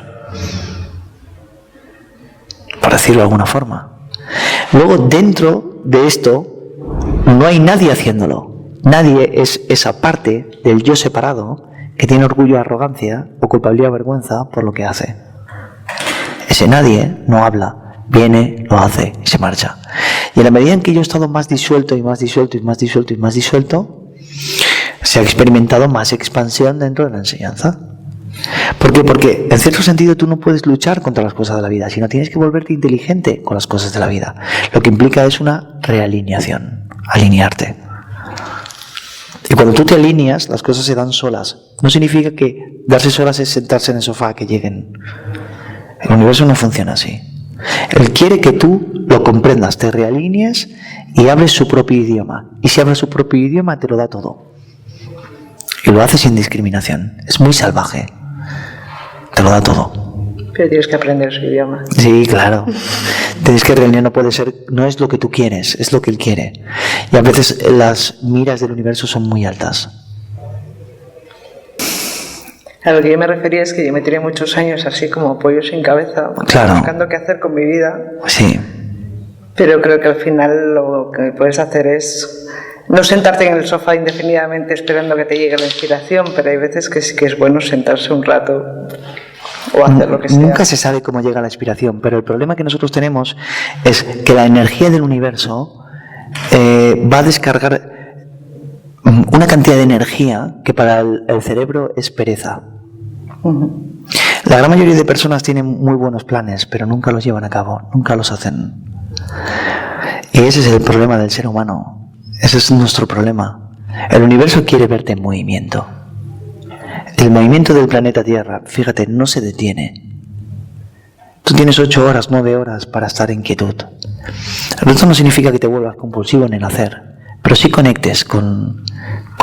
Para decirlo de alguna forma. Luego, dentro de esto, no hay nadie haciéndolo. Nadie es esa parte del yo separado que tiene orgullo, arrogancia o culpabilidad o vergüenza por lo que hace. Ese nadie no habla, viene, lo hace y se marcha. Y en la medida en que yo he estado más disuelto y más disuelto y más disuelto y más disuelto, se ha experimentado más expansión dentro de la enseñanza. ¿Por qué? Porque en cierto sentido tú no puedes luchar contra las cosas de la vida, sino tienes que volverte inteligente con las cosas de la vida. Lo que implica es una realineación, alinearte. Y cuando tú te alineas, las cosas se dan solas. No significa que darse solas es sentarse en el sofá a que lleguen. El universo no funciona así. Él quiere que tú lo comprendas, te realinees y hables su propio idioma. Y si hablas su propio idioma, te lo da todo. Y lo hace sin discriminación. Es muy salvaje. Te lo da todo. Pero tienes que aprender su idioma. Sí, claro. Tienes que realinear, no puede ser, no es lo que tú quieres, es lo que él quiere. Y a veces las miras del universo son muy altas. A lo que yo me refería es que yo me tiré muchos años así como pollo sin cabeza, Claro. buscando qué hacer con mi vida. Sí. Pero creo que al final lo que puedes hacer es no sentarte en el sofá indefinidamente esperando que te llegue la inspiración, pero hay veces que sí que es bueno sentarse un rato o hacer lo que sea. Nunca se sabe cómo llega la inspiración, pero el problema que nosotros tenemos es que la energía del universo va a descargar una cantidad de energía que para el cerebro es pereza. La gran mayoría de personas tienen muy buenos planes, pero nunca los llevan a cabo, nunca los hacen. Y ese es el problema del ser humano. Ese es nuestro problema. El universo quiere verte en movimiento. El movimiento del planeta Tierra, fíjate, no se detiene. Tú tienes 8 horas, 9 horas para estar en quietud. Esto no significa que te vuelvas compulsivo en el hacer, pero sí conectes con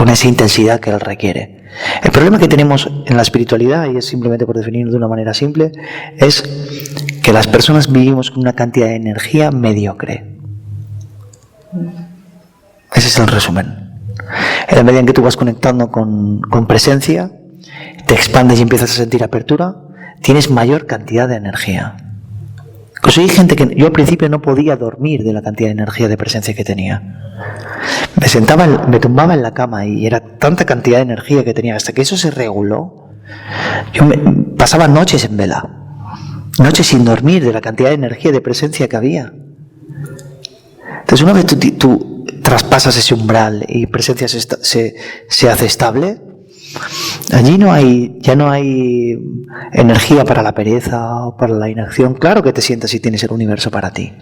esa intensidad que él requiere. El problema que tenemos en la espiritualidad, y es simplemente por definirlo de una manera simple, es que las personas vivimos con una cantidad de energía mediocre. Ese es el resumen. En la medida en que tú vas conectando con presencia, te expandes y empiezas a sentir apertura, tienes mayor cantidad de energía. Pues hay gente que yo al principio no podía dormir de la cantidad de energía de presencia que tenía. Me tumbaba en la cama y era tanta cantidad de energía que tenía. Hasta que eso se reguló, pasaba noches en vela, noches sin dormir de la cantidad de energía de presencia que había. Entonces una vez tú traspasas ese umbral y presencia se hace estable, allí ya no hay energía para la pereza o para la inacción. Claro que te sientas y tienes el universo para ti.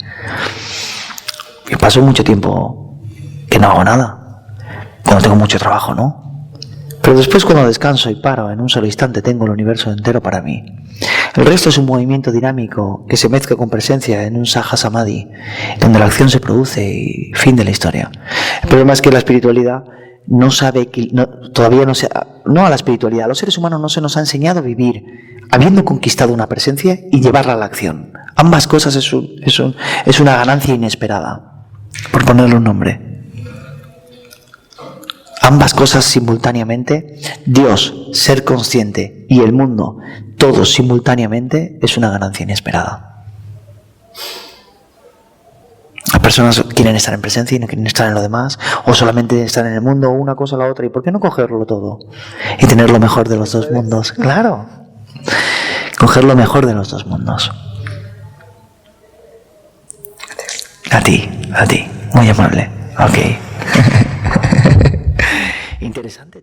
Yo paso mucho tiempo que no hago nada, cuando tengo mucho trabajo, ¿no? Pero después, cuando descanso y paro, en un solo instante tengo el universo entero para mí. El resto es un movimiento dinámico que se mezcla con presencia en un Saha Samadhi, donde la acción se produce y fin de la historia. El problema es que la espiritualidad no sabe, todavía no se, no a la espiritualidad, a los seres humanos no se nos ha enseñado a vivir habiendo conquistado una presencia y llevarla a la acción. Ambas cosas es una ganancia inesperada, por ponerle un nombre. Ambas cosas simultáneamente, Dios, ser consciente, y el mundo, todos simultáneamente, es una ganancia inesperada. Las personas quieren estar en presencia y no quieren estar en lo demás, o solamente estar en el mundo, o una cosa o la otra. ¿Y por qué no cogerlo todo? Y tener lo mejor de los dos mundos. Claro, coger lo mejor de los dos mundos. A ti, muy amable. Ok. Interesante.